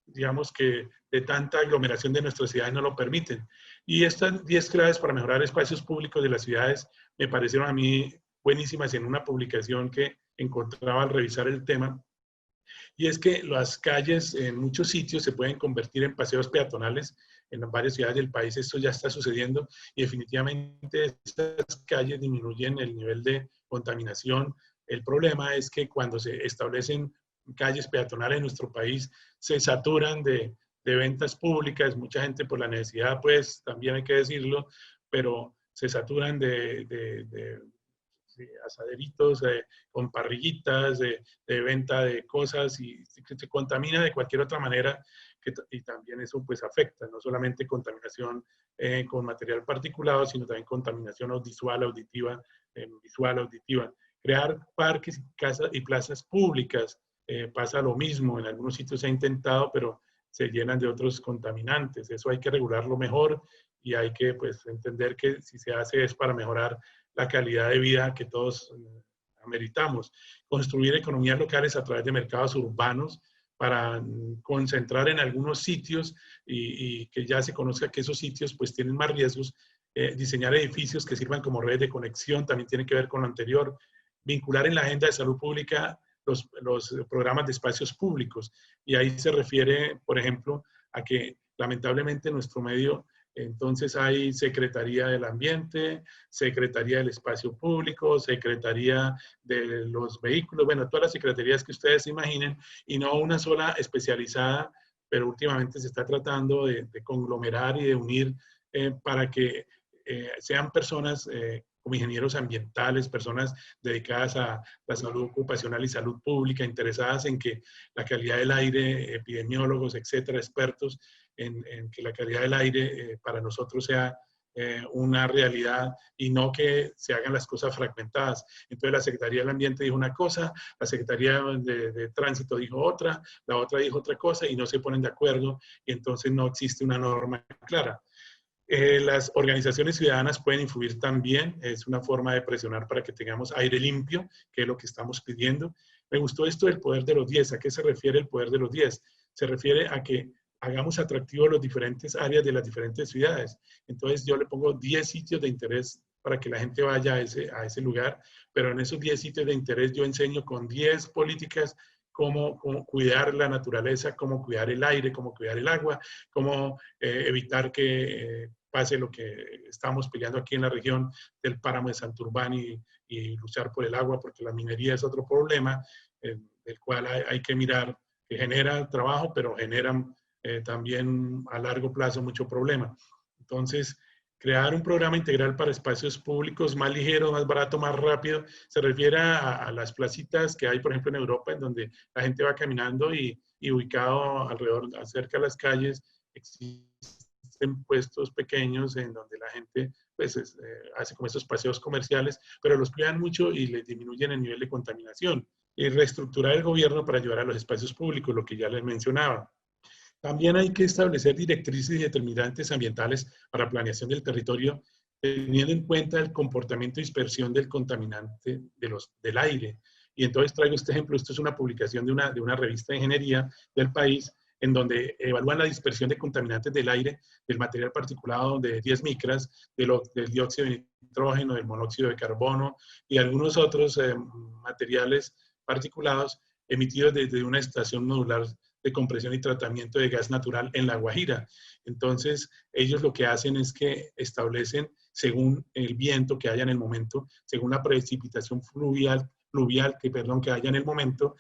digamos que de tanta aglomeración de nuestras ciudades no lo permiten. Y estas 10 claves para mejorar espacios públicos de las ciudades me parecieron a mí buenísimas en una publicación que encontraba al revisar el tema. Y es que las calles en muchos sitios se pueden convertir en paseos peatonales. En varias ciudades del país esto ya está sucediendo y definitivamente estas calles disminuyen el nivel de contaminación. El problema es que cuando se establecen calles peatonales en nuestro país se saturan de ventas públicas. Mucha gente por la necesidad, pues también hay que decirlo, pero se saturan de asaderitos con parrillitas, de venta de cosas y se contamina de cualquier otra manera y también eso pues afecta, no solamente contaminación con material particulado, sino también contaminación visual, auditiva, visual, auditiva. Crear parques y casas y plazas públicas, pasa lo mismo, en algunos sitios se ha intentado, pero se llenan de otros contaminantes. Eso hay que regularlo mejor y hay que pues, entender que si se hace es para mejorar la calidad de vida que todos ameritamos. Construir economías locales a través de mercados urbanos para concentrar en algunos sitios y que ya se conozca que esos sitios pues tienen más riesgos. Diseñar edificios que sirvan como redes de conexión también tiene que ver con lo anterior. Vincular en la agenda de salud pública los programas de espacios públicos. Y ahí se refiere, por ejemplo, a que lamentablemente en nuestro medio entonces hay Secretaría del Ambiente, Secretaría del Espacio Público, Secretaría de los Vehículos, bueno, todas las secretarías que ustedes se imaginen, y no una sola especializada, pero últimamente se está tratando de conglomerar y de unir para que sean personas como ingenieros ambientales, personas dedicadas a la salud ocupacional y salud pública, interesadas en que la calidad del aire, epidemiólogos, etcétera, expertos en que la calidad del aire para nosotros sea una realidad y no que se hagan las cosas fragmentadas. Entonces la Secretaría del Ambiente dijo una cosa, la Secretaría de Tránsito dijo otra, la otra dijo otra cosa y no se ponen de acuerdo y entonces no existe una norma clara. Las organizaciones ciudadanas pueden influir también, es una forma de presionar para que tengamos aire limpio, que es lo que estamos pidiendo. Me gustó esto del poder de los 10. ¿A qué se refiere el poder de los 10? Se refiere a que hagamos atractivos las diferentes áreas de las diferentes ciudades. Entonces yo le pongo 10 sitios de interés para que la gente vaya a ese lugar, pero en esos 10 sitios de interés yo enseño con 10 políticas cómo cuidar la naturaleza, cómo cuidar el aire, cómo cuidar el agua, cómo evitar que pase lo que estamos peleando aquí en la región del páramo de Santurbán y luchar por el agua, porque la minería es otro problema del cual hay que mirar, que genera trabajo, pero genera también a largo plazo mucho problema. Entonces, crear un programa integral para espacios públicos más ligero, más barato, más rápido, se refiere a las placitas que hay, por ejemplo, en Europa, en donde la gente va caminando y ubicado alrededor, cerca de las calles, existen puestos pequeños en donde la gente pues, hace como esos paseos comerciales, pero los cuidan mucho y les disminuyen el nivel de contaminación. Y reestructurar el gobierno para ayudar a los espacios públicos, lo que ya les mencionaba. También hay que establecer directrices y determinantes ambientales para planeación del territorio, teniendo en cuenta el comportamiento y dispersión del contaminante del aire. Y entonces traigo este ejemplo. Esto es una publicación de una revista de ingeniería del país, en donde evalúan la dispersión de contaminantes del aire, del material particulado de 10 micras, del dióxido de nitrógeno, del monóxido de carbono y algunos otros materiales particulados emitidos desde una estación modular de compresión y tratamiento de gas natural en La Guajira. Entonces, ellos lo que hacen es que establecen, según el viento que haya en el momento, según la precipitación fluvial que haya en el momento,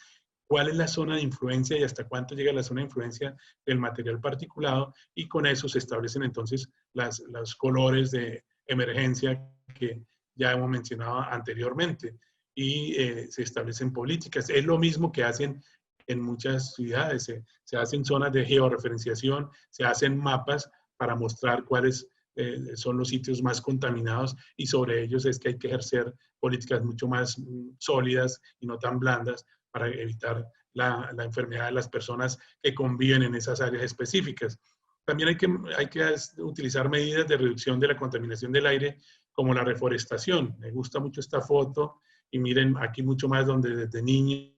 cuál es la zona de influencia y hasta cuánto llega la zona de influencia del material particulado, y con eso se establecen entonces los colores de emergencia que ya hemos mencionado anteriormente, y se establecen políticas. Es lo mismo que hacen en muchas ciudades, se hacen zonas de georreferenciación, se hacen mapas para mostrar cuáles son los sitios más contaminados, y sobre ellos es que hay que ejercer políticas mucho más sólidas y no tan blandas para evitar la enfermedad de las personas que conviven en esas áreas específicas. También hay que utilizar medidas de reducción de la contaminación del aire, como la reforestación. Me gusta mucho esta foto, y miren aquí mucho más donde desde niños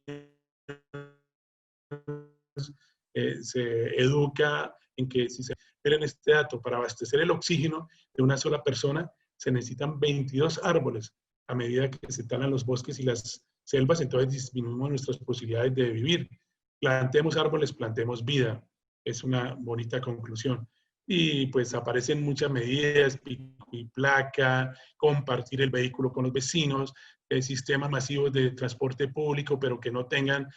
se educa en que si se miren este dato, para abastecer el oxígeno de una sola persona se necesitan 22 árboles. A medida que se talan los bosques y las selvas, entonces disminuimos nuestras posibilidades de vivir. Plantemos árboles, plantemos vida. Es una bonita conclusión. Y pues aparecen muchas medidas, pico y placa, compartir el vehículo con los vecinos, sistemas masivos de transporte público, pero que no tengan,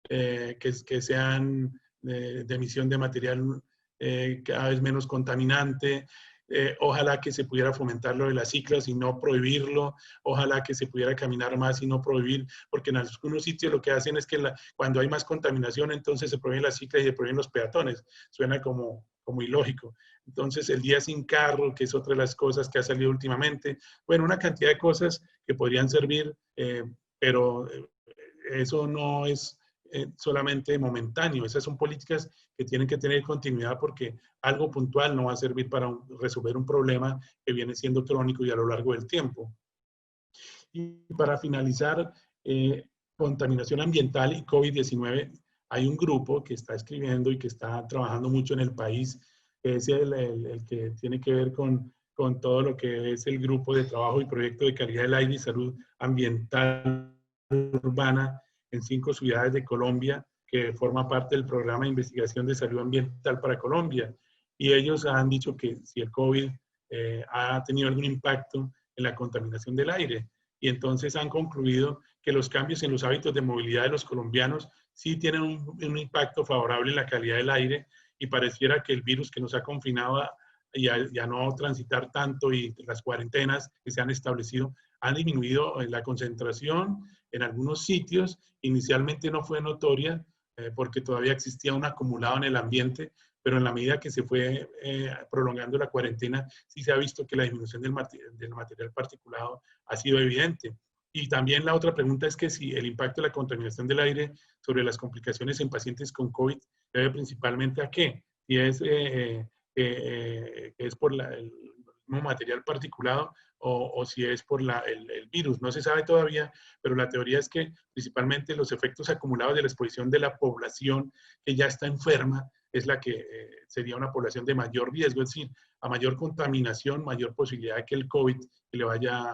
que sean de emisión de material cada vez menos contaminante, Ojalá que se pudiera fomentar lo de las ciclas y no prohibirlo. Ojalá que se pudiera caminar más y no prohibir, porque en algunos sitios lo que hacen es que cuando hay más contaminación, entonces se prohíben las ciclas y se prohíben los peatones. Suena como ilógico. Entonces, el día sin carro, que es otra de las cosas que ha salido últimamente. Bueno, una cantidad de cosas que podrían servir, pero eso no es solamente momentáneo. Esas son políticas que tienen que tener continuidad porque algo puntual no va a servir para resolver un problema que viene siendo crónico y a lo largo del tiempo. Y para finalizar, contaminación ambiental y COVID-19, hay un grupo que está escribiendo y que está trabajando mucho en el país, que es el que tiene que ver con todo lo que es el grupo de trabajo y proyecto de calidad del aire y salud ambiental urbana en 5 ciudades de Colombia, que forma parte del programa de investigación de salud ambiental para Colombia. Y ellos han dicho que si el COVID ha tenido algún impacto en la contaminación del aire. Y entonces han concluido que los cambios en los hábitos de movilidad de los colombianos sí tienen un impacto favorable en la calidad del aire y pareciera que el virus que nos ha confinado a no transitar tanto y las cuarentenas que se han establecido han disminuido la concentración en algunos sitios. Inicialmente no fue notoria porque todavía existía un acumulado en el ambiente, pero en la medida que se fue prolongando la cuarentena, sí se ha visto que la disminución del material particulado ha sido evidente. Y también la otra pregunta es que si el impacto de la contaminación del aire sobre las complicaciones en pacientes con COVID debe principalmente a qué. Si es por el mismo material particulado o si es por el virus. No se sabe todavía, pero la teoría es que principalmente los efectos acumulados de la exposición de la población que ya está enferma es la que sería una población de mayor riesgo, es decir, a mayor contaminación, mayor posibilidad de que el COVID que le vaya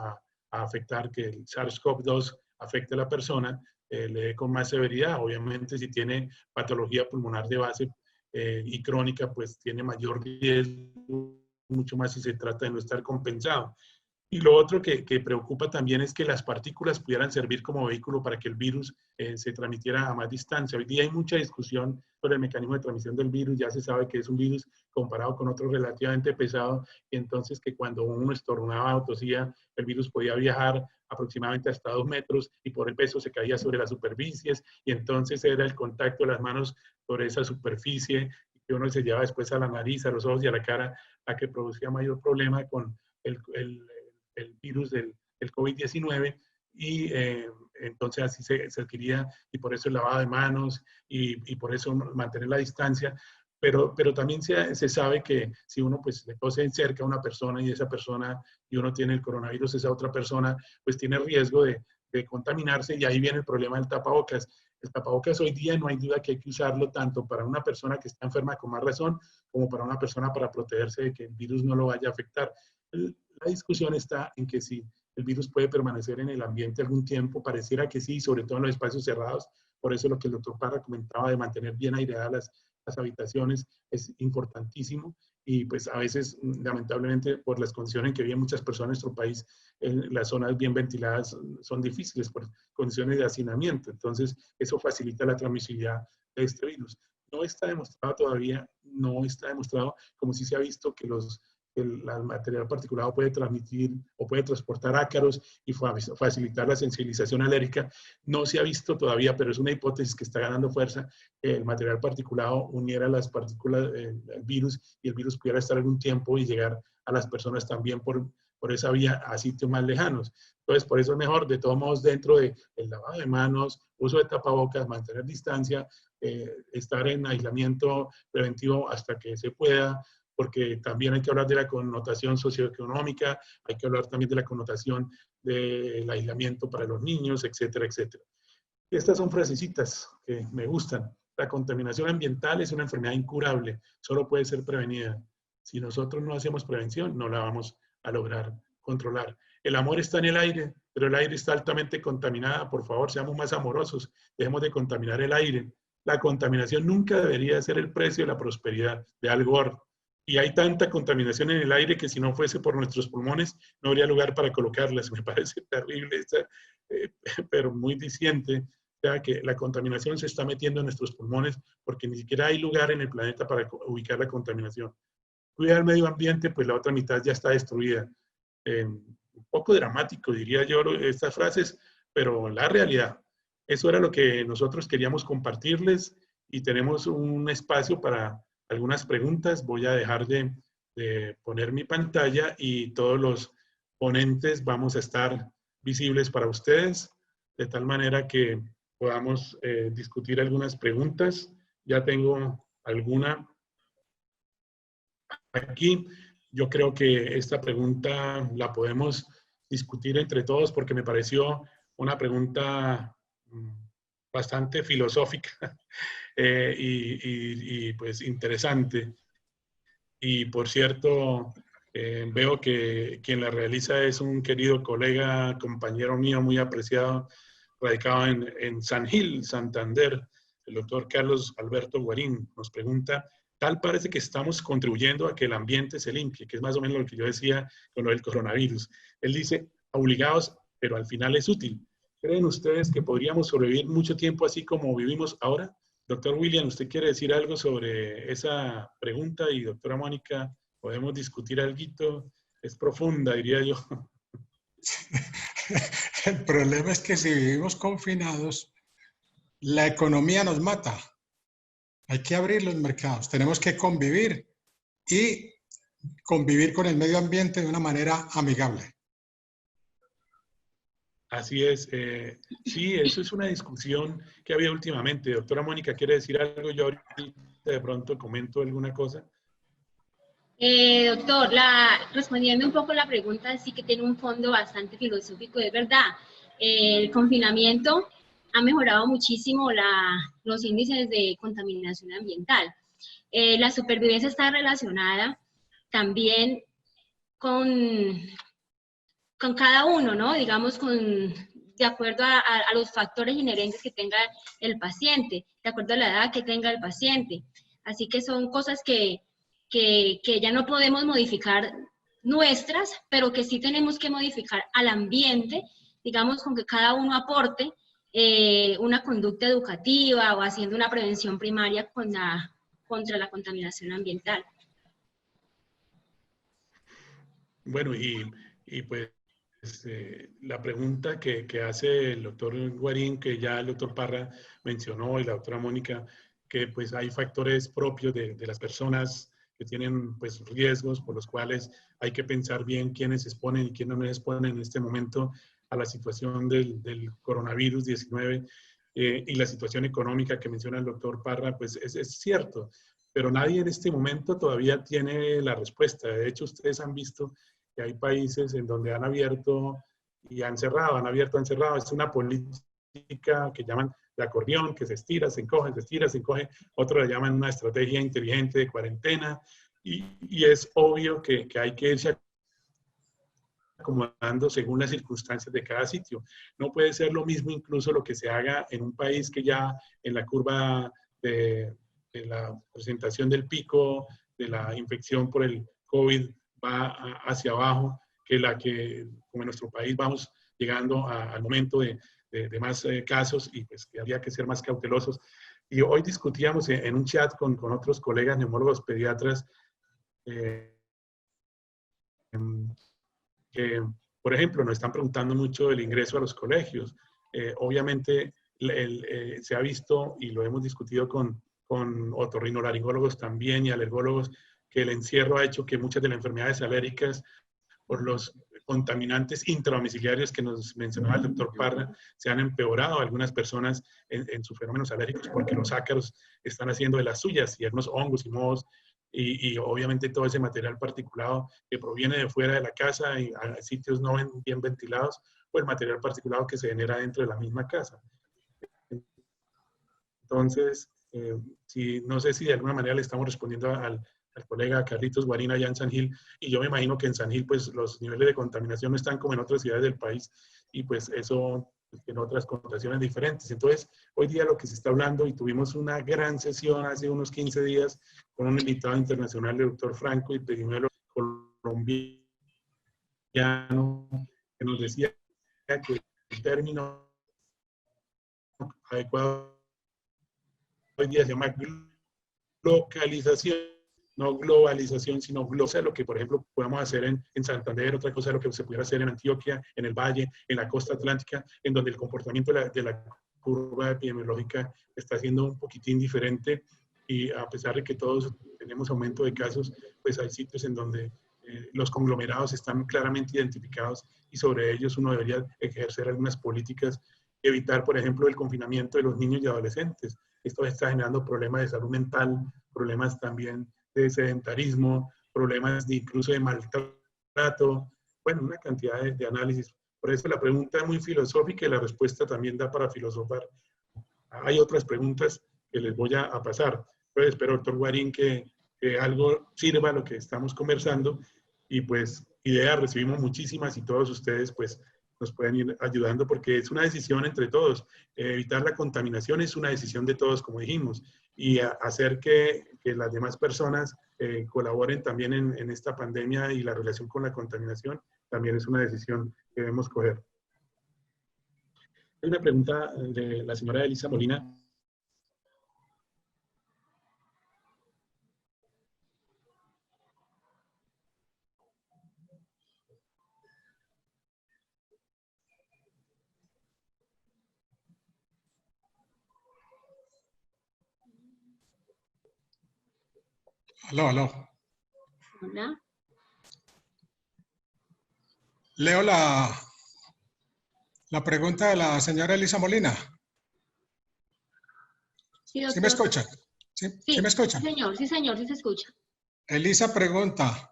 a afectar, que el SARS-CoV-2 afecte a la persona, le dé con más severidad. Obviamente, si tiene patología pulmonar de base y crónica, pues tiene mayor riesgo, mucho más si se trata de no estar compensado. Y lo otro que preocupa también es que las partículas pudieran servir como vehículo para que el virus se transmitiera a más distancia. Hoy día hay mucha discusión sobre el mecanismo de transmisión del virus. Ya se sabe que es un virus comparado con otro relativamente pesado, y entonces que cuando uno estornudaba o tosía, el virus podía viajar aproximadamente hasta 2 metros y por el peso se caía sobre las superficies, y entonces era el contacto de las manos sobre esa superficie que uno se llevaba después a la nariz, a los ojos y a la cara, a que producía mayor problema con el virus del COVID-19, y entonces así se adquiría, y por eso el lavado de manos y por eso mantener la distancia. Pero también se sabe que si uno pues le tose cerca a una persona y esa persona y uno tiene el coronavirus, esa otra persona pues tiene riesgo de contaminarse, y ahí viene el problema del tapabocas. El tapabocas hoy día no hay duda que hay que usarlo tanto para una persona que está enferma con más razón, como para una persona para protegerse de que el virus no lo vaya a afectar. La discusión está en que si el virus puede permanecer en el ambiente algún tiempo, pareciera que sí, sobre todo en los espacios cerrados. Por eso lo que el doctor Parra comentaba de mantener bien aireadas las habitaciones es importantísimo, y pues a veces, lamentablemente, por las condiciones en que viven muchas personas en nuestro país, las zonas bien ventiladas son difíciles por condiciones de hacinamiento. Entonces, eso facilita la transmisibilidad de este virus. No está demostrado todavía, no está demostrado, como sí se ha visto, que el material particulado puede transmitir o puede transportar ácaros y facilitar la sensibilización alérgica. No se ha visto todavía, pero es una hipótesis que está ganando fuerza, que el material particulado uniera las partículas del virus y el virus pudiera estar algún tiempo y llegar a las personas también por esa vía a sitios más lejanos. Entonces, por eso es mejor, de todos modos, dentro del lavado de manos, uso de tapabocas, mantener distancia, estar en aislamiento preventivo hasta que se pueda, porque también hay que hablar de la connotación socioeconómica, hay que hablar también de la connotación del aislamiento para los niños, etcétera, etcétera. Estas son frasecitas que me gustan. La contaminación ambiental es una enfermedad incurable, solo puede ser prevenida. Si nosotros no hacemos prevención, no la vamos a lograr controlar. El amor está en el aire, pero el aire está altamente contaminado. Por favor, seamos más amorosos, dejemos de contaminar el aire. La contaminación nunca debería ser el precio de la prosperidad, de Al Gore. Y hay tanta contaminación en el aire que si no fuese por nuestros pulmones, no habría lugar para colocarlas. Me parece terrible, pero muy diciente, ya que la contaminación se está metiendo en nuestros pulmones porque ni siquiera hay lugar en el planeta para ubicar la contaminación. cuida el medio ambiente, pues la otra mitad ya está destruida. Un poco dramático, diría yo, estas frases, pero la realidad. Eso era lo que nosotros queríamos compartirles y tenemos un espacio para algunas preguntas. Voy a dejar de poner mi pantalla y todos los ponentes vamos a estar visibles para ustedes, de tal manera que podamos discutir algunas preguntas. Ya tengo alguna aquí. Yo creo que esta pregunta la podemos discutir entre todos porque me pareció una pregunta bastante filosófica y pues interesante. Y por cierto, veo que quien la realiza es un querido colega, compañero mío muy apreciado, radicado en San Gil, Santander, el doctor Carlos Alberto Guarín. Nos pregunta, tal parece que estamos contribuyendo a que el ambiente se limpie, que es más o menos lo que yo decía con lo del coronavirus. Él dice, obligados, pero al final es útil. ¿Creen ustedes que podríamos sobrevivir mucho tiempo así como vivimos ahora? Doctor William, ¿usted quiere decir algo sobre esa pregunta? Y doctora Mónica, ¿podemos discutir algo? Es profunda, diría yo. El problema es que si vivimos confinados, la economía nos mata. Hay que abrir los mercados, tenemos que convivir y convivir con el medio ambiente de una manera amigable. Así es. Sí, eso es una discusión que había últimamente. Doctora Mónica, ¿quiere decir algo? Yo ahorita de pronto comento alguna cosa. Doctor, respondiendo un poco la pregunta, sí que tiene un fondo bastante filosófico, es verdad. El confinamiento ha mejorado muchísimo los índices de contaminación ambiental. La supervivencia está relacionada también con cada uno, ¿no? Digamos, de acuerdo a los factores inherentes que tenga el paciente, de acuerdo a la edad que tenga el paciente. Así que son cosas que ya no podemos modificar nuestras, pero que sí tenemos que modificar al ambiente, digamos, con que cada uno aporte una conducta educativa o haciendo una prevención primaria contra la contaminación ambiental. Bueno, y pues la pregunta que hace el doctor Guarín, que ya el doctor Parra mencionó, y la doctora Mónica, que pues hay factores propios de las personas que tienen pues riesgos por los cuales hay que pensar bien quiénes se exponen y quiénes no se exponen en este momento a la situación del coronavirus 19 y la situación económica que menciona el doctor Parra, pues es cierto, pero nadie en este momento todavía tiene la respuesta. De hecho, ustedes han visto que hay países en donde han abierto y han cerrado, han abierto, han cerrado. Es una política que llaman de acordeón, que se estira, se encoge, se estira, se encoge. Otros la llaman una estrategia inteligente de cuarentena. Y es obvio que hay que irse acomodando según las circunstancias de cada sitio. No puede ser lo mismo incluso lo que se haga en un país que ya en la curva de la presentación del pico de la infección por el COVID va hacia abajo, que la que, como en nuestro país, vamos llegando al momento de más casos y pues que había que ser más cautelosos. Y hoy discutíamos en un chat con otros colegas neumólogos pediatras que, por ejemplo, nos están preguntando mucho el ingreso a los colegios. Obviamente se ha visto y lo hemos discutido con otorrinolaringólogos también y alergólogos, que el encierro ha hecho que muchas de las enfermedades alérgicas por los contaminantes intradomiciliarios que nos mencionaba el doctor Parra, se han empeorado algunas personas en sus fenómenos alérgicos porque los ácaros están haciendo de las suyas y algunos hongos y mohos y obviamente todo ese material particulado que proviene de fuera de la casa y a sitios no bien ventilados, o el material particulado que se genera dentro de la misma casa. Entonces, no sé si de alguna manera le estamos respondiendo al colega Carlitos Guarín allá en San Gil, y yo me imagino que en San Gil pues los niveles de contaminación no están como en otras ciudades del país, y pues eso tiene otras connotaciones diferentes. Entonces, hoy día lo que se está hablando, y tuvimos una gran sesión hace unos 15 días con un invitado internacional, el doctor Franco, epidemiólogo colombiano, que nos decía que el término adecuado hoy día se llama localización no globalización, sino glosa, lo que por ejemplo podemos hacer en Santander, otra cosa lo que se pudiera hacer en Antioquia, en el Valle, en la costa atlántica, en donde el comportamiento de la curva epidemiológica está siendo un poquitín diferente, y a pesar de que todos tenemos aumento de casos, pues hay sitios en donde los conglomerados están claramente identificados y sobre ellos uno debería ejercer algunas políticas, evitar, por ejemplo, el confinamiento de los niños y adolescentes. Esto está generando problemas de salud mental, problemas también de sedentarismo, problemas de incluso de maltrato, bueno, una cantidad de análisis. Por eso la pregunta es muy filosófica y la respuesta también da para filosofar. Hay otras preguntas que les voy a pasar. Pues espero, doctor Guarín, que algo sirva lo que estamos conversando, y pues ideas recibimos muchísimas y todos ustedes pues nos pueden ir ayudando porque es una decisión entre todos. Evitar la contaminación es una decisión de todos, como dijimos, y hacer que las demás personas colaboren también en esta pandemia y la relación con la contaminación también es una decisión que debemos coger. Hay una pregunta de la señora Elisa Molina. Aló, aló. Hola. Leo la pregunta de la señora Elisa Molina. Sí, doctor. ¿Sí me escuchan? ¿Sí, sí, ¿sí me escuchan? Sí, señor, sí se escucha. Elisa pregunta,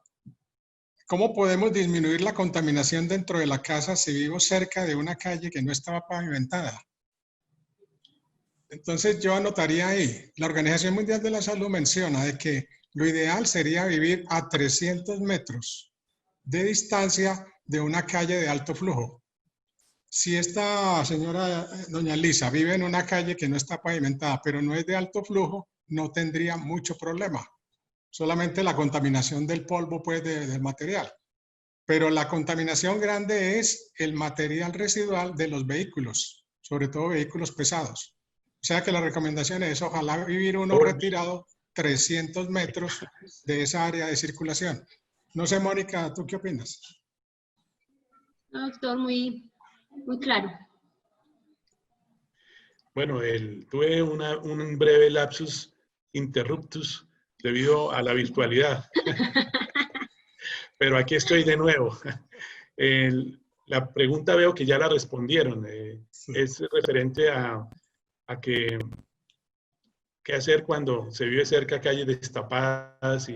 ¿cómo podemos disminuir la contaminación dentro de la casa si vivo cerca de una calle que no estaba pavimentada? Entonces yo anotaría ahí, la Organización Mundial de la Salud menciona de que lo ideal sería vivir a 300 metros de distancia de una calle de alto flujo. Si esta señora, doña Lisa, vive en una calle que no está pavimentada, pero no es de alto flujo, no tendría mucho problema. Solamente la contaminación del polvo, pues, del material. Pero la contaminación grande es el material residual de los vehículos, sobre todo vehículos pesados. O sea que la recomendación es, ojalá vivir uno retirado 300 metros de esa área de circulación. No sé, Mónica, ¿tú qué opinas? No, doctor, muy claro. Bueno, tuve un breve lapsus interruptus debido a la virtualidad. Pero aquí estoy de nuevo. La pregunta veo que ya la respondieron. Es referente a qué hacer cuando se vive cerca de calles destapadas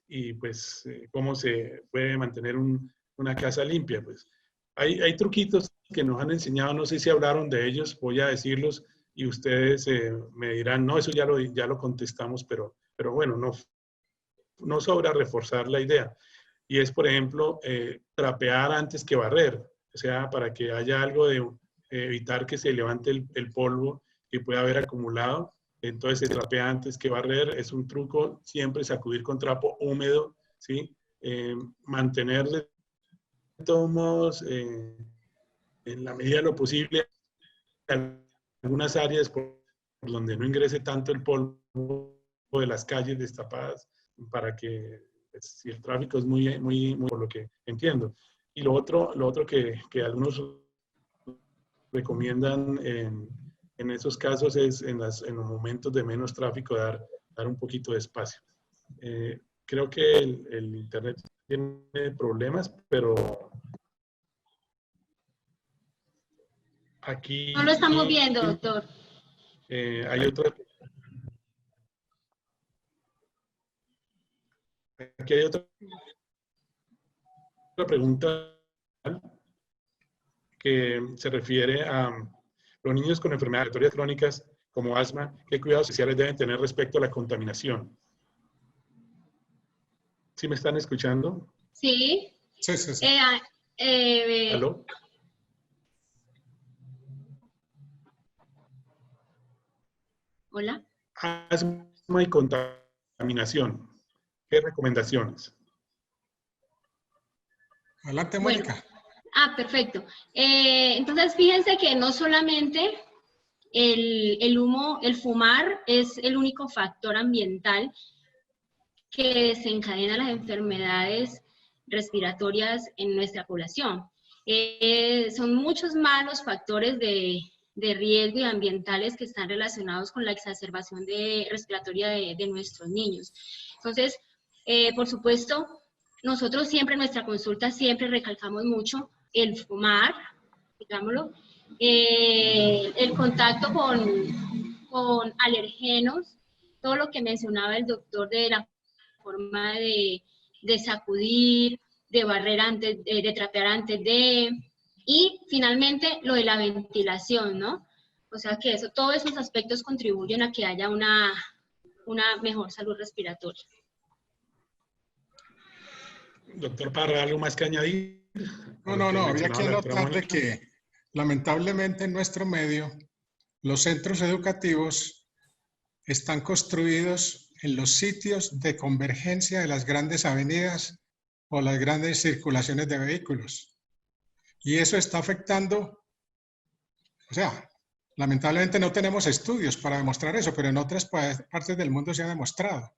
y pues cómo se puede mantener una casa limpia. Pues hay truquitos que nos han enseñado, no sé si hablaron de ellos, voy a decirlos y ustedes me dirán, no, eso ya lo contestamos, pero bueno, no sobra reforzar la idea. Y es, por ejemplo, trapear antes que barrer, o sea, para que haya algo de evitar que se levante el polvo que puede haber acumulado. Entonces se trapea antes que barrer, es un truco, siempre sacudir con trapo húmedo, ¿sí? Mantener de todos modos, en la medida de lo posible, algunas áreas por donde no ingrese tanto el polvo de las calles destapadas, para que si el tráfico es muy, por lo que entiendo. Y lo otro que algunos recomiendan en esos casos es en los momentos de menos tráfico dar un poquito de espacio. Creo que el internet tiene problemas, pero aquí No lo estamos viendo, doctor. hay aquí hay otra pregunta que se refiere a los niños con enfermedades respiratorias crónicas como asma, ¿qué cuidados especiales deben tener respecto a la contaminación? ¿Sí me están escuchando? Sí. Sí, sí, sí. ¿Aló? Hola. Asma y contaminación. ¿Qué recomendaciones? Adelante, Mónica. Bueno, perfecto. Entonces, fíjense que no solamente el humo, el fumar es el único factor ambiental que desencadena las enfermedades respiratorias en nuestra población. Son muchos más los factores de riesgo y ambientales que están relacionados con la exacerbación respiratoria de nuestros niños. Entonces, por supuesto, nosotros siempre en nuestra consulta siempre recalcamos mucho el fumar, digámoslo, el contacto con alergenos, todo lo que mencionaba el doctor de la forma de sacudir, de barrer antes, de trapear antes de, y finalmente lo de la ventilación, ¿no? O sea que todos esos aspectos contribuyen a que haya una mejor salud respiratoria. Doctor Parra, ¿algo más que añadir? No, habría que notar de que lamentablemente en nuestro medio los centros educativos están construidos en los sitios de convergencia de las grandes avenidas o las grandes circulaciones de vehículos. Y eso está afectando, o sea, lamentablemente no tenemos estudios para demostrar eso, pero en otras partes del mundo se ha demostrado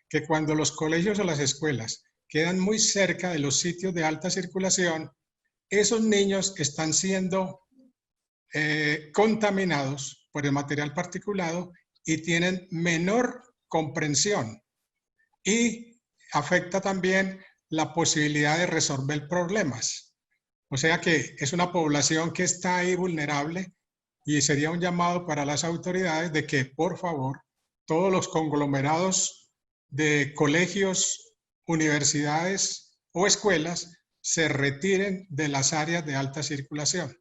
que cuando los colegios o las escuelas quedan muy cerca de los sitios de alta circulación, esos niños están siendo contaminados por el material particulado y tienen menor comprensión y afecta también la posibilidad de resolver problemas. O sea que es una población que está ahí vulnerable y sería un llamado para las autoridades de que, por favor, todos los conglomerados de colegios, universidades o escuelas se retiren de las áreas de alta circulación.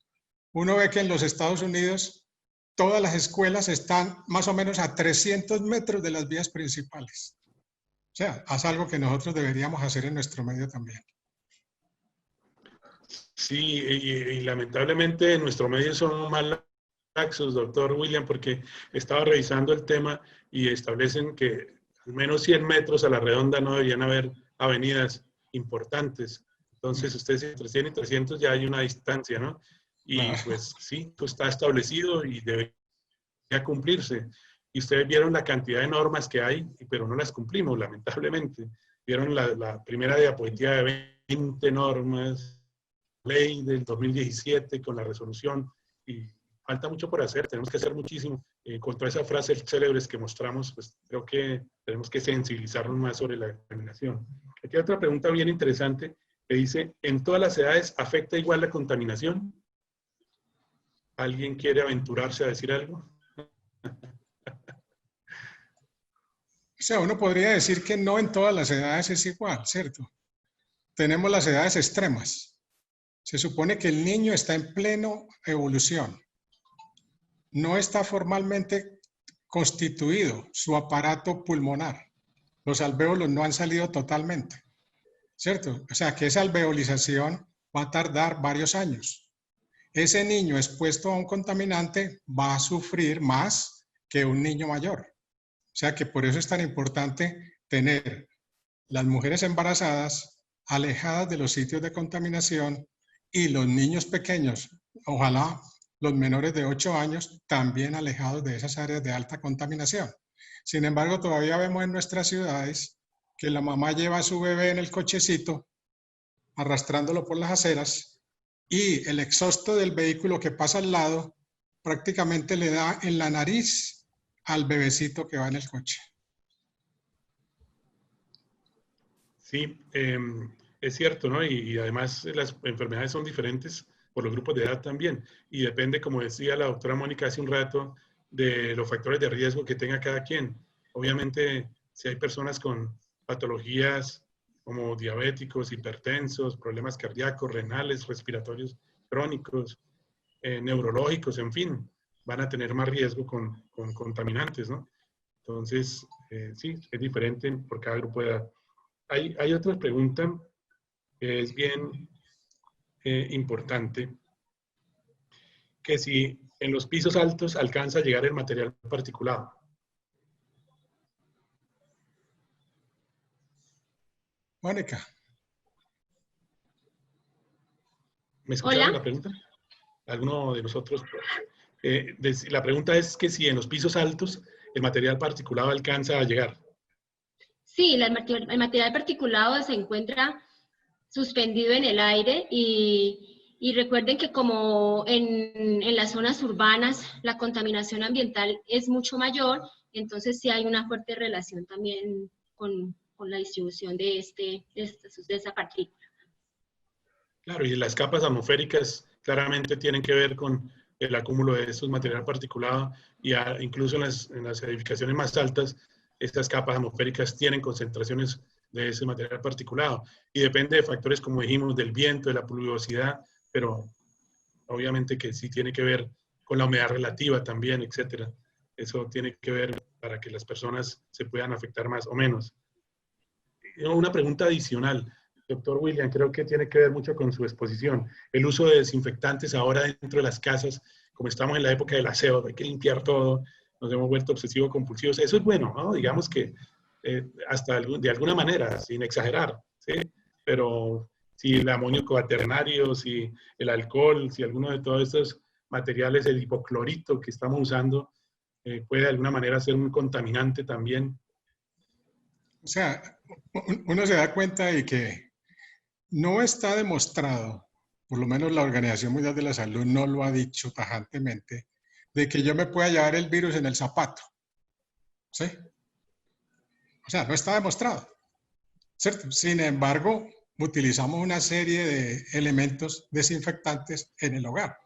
Uno ve que en los Estados Unidos todas las escuelas están más o menos a 300 metros de las vías principales. O sea, es algo que nosotros deberíamos hacer en nuestro medio también. Sí, y lamentablemente en nuestro medio son más laxos, doctor William, porque estaba revisando el tema y establecen que al menos 100 metros a la redonda no deberían haber avenidas importantes. Entonces, ustedes entre 100 y 300 ya hay una distancia, ¿no? Y pues sí, esto está establecido y debería cumplirse. Y ustedes vieron la cantidad de normas que hay, pero no las cumplimos, lamentablemente. Vieron la primera diapositiva de 20 normas, ley del 2017 con la resolución, y falta mucho por hacer, tenemos que hacer muchísimo. Con todas esas frases célebres que mostramos, pues creo que tenemos que sensibilizarnos más sobre la contaminación. Aquí hay otra pregunta bien interesante que dice, ¿en todas las edades afecta igual la contaminación? ¿Alguien quiere aventurarse a decir algo? O sea, uno podría decir que no en todas las edades es igual, ¿cierto? Tenemos las edades extremas. Se supone que el niño está en pleno evolución. No está formalmente constituido su aparato pulmonar. Los alvéolos no han salido totalmente, ¿cierto? O sea, que esa alveolización va a tardar varios años. Ese niño expuesto a un contaminante va a sufrir más que un niño mayor. O sea que por eso es tan importante tener las mujeres embarazadas alejadas de los sitios de contaminación y los niños pequeños, ojalá los menores de 8 años, también alejados de esas áreas de alta contaminación. Sin embargo, todavía vemos en nuestras ciudades que la mamá lleva a su bebé en el cochecito, arrastrándolo por las aceras, y el exhausto del vehículo que pasa al lado prácticamente le da en la nariz al bebecito que va en el coche. Sí, es cierto, ¿no? Y además las enfermedades son diferentes por los grupos de edad también. Y depende, como decía la doctora Mónica hace un rato, de los factores de riesgo que tenga cada quien. Obviamente, si hay personas con patologías como diabéticos, hipertensos, problemas cardíacos, renales, respiratorios crónicos, neurológicos, en fin, van a tener más riesgo con contaminantes, ¿no? Entonces, sí, es diferente por cada grupo de edad. Hay otra pregunta que es bien importante, que si en los pisos altos alcanza a llegar el material particulado. Mónica. ¿Me escucharon? Hola. La pregunta? ¿Alguno de nosotros? La pregunta es que si en los pisos altos el material particulado alcanza a llegar. Sí, el material particulado se encuentra suspendido en el aire y recuerden que como en las zonas urbanas la contaminación ambiental es mucho mayor, entonces sí hay una fuerte relación también con la distribución de esa partícula. Claro, y las capas atmosféricas claramente tienen que ver con el acúmulo de estos material particulado y incluso en las edificaciones más altas, estas capas atmosféricas tienen concentraciones de ese material particulado y depende de factores como dijimos, del viento, de la pluviosidad, pero obviamente que sí tiene que ver con la humedad relativa también, etcétera. Eso tiene que ver para que las personas se puedan afectar más o menos. Una pregunta adicional, doctor William, creo que tiene que ver mucho con su exposición. El uso de desinfectantes ahora dentro de las casas, como estamos en la época del aseo, hay que limpiar todo, nos hemos vuelto obsesivos compulsivos. Eso es bueno, ¿no? Digamos que hasta de alguna manera, sin exagerar, ¿sí? Pero si el amonio cuaternario, si el alcohol, si alguno de todos estos materiales, el hipoclorito que estamos usando, puede de alguna manera ser un contaminante también. O sea, uno se da cuenta de que no está demostrado, por lo menos la Organización Mundial de la Salud no lo ha dicho tajantemente, de que yo me pueda llevar el virus en el zapato. ¿Sí? O sea, no está demostrado. ¿Cierto? Sin embargo, utilizamos una serie de elementos desinfectantes en el hogar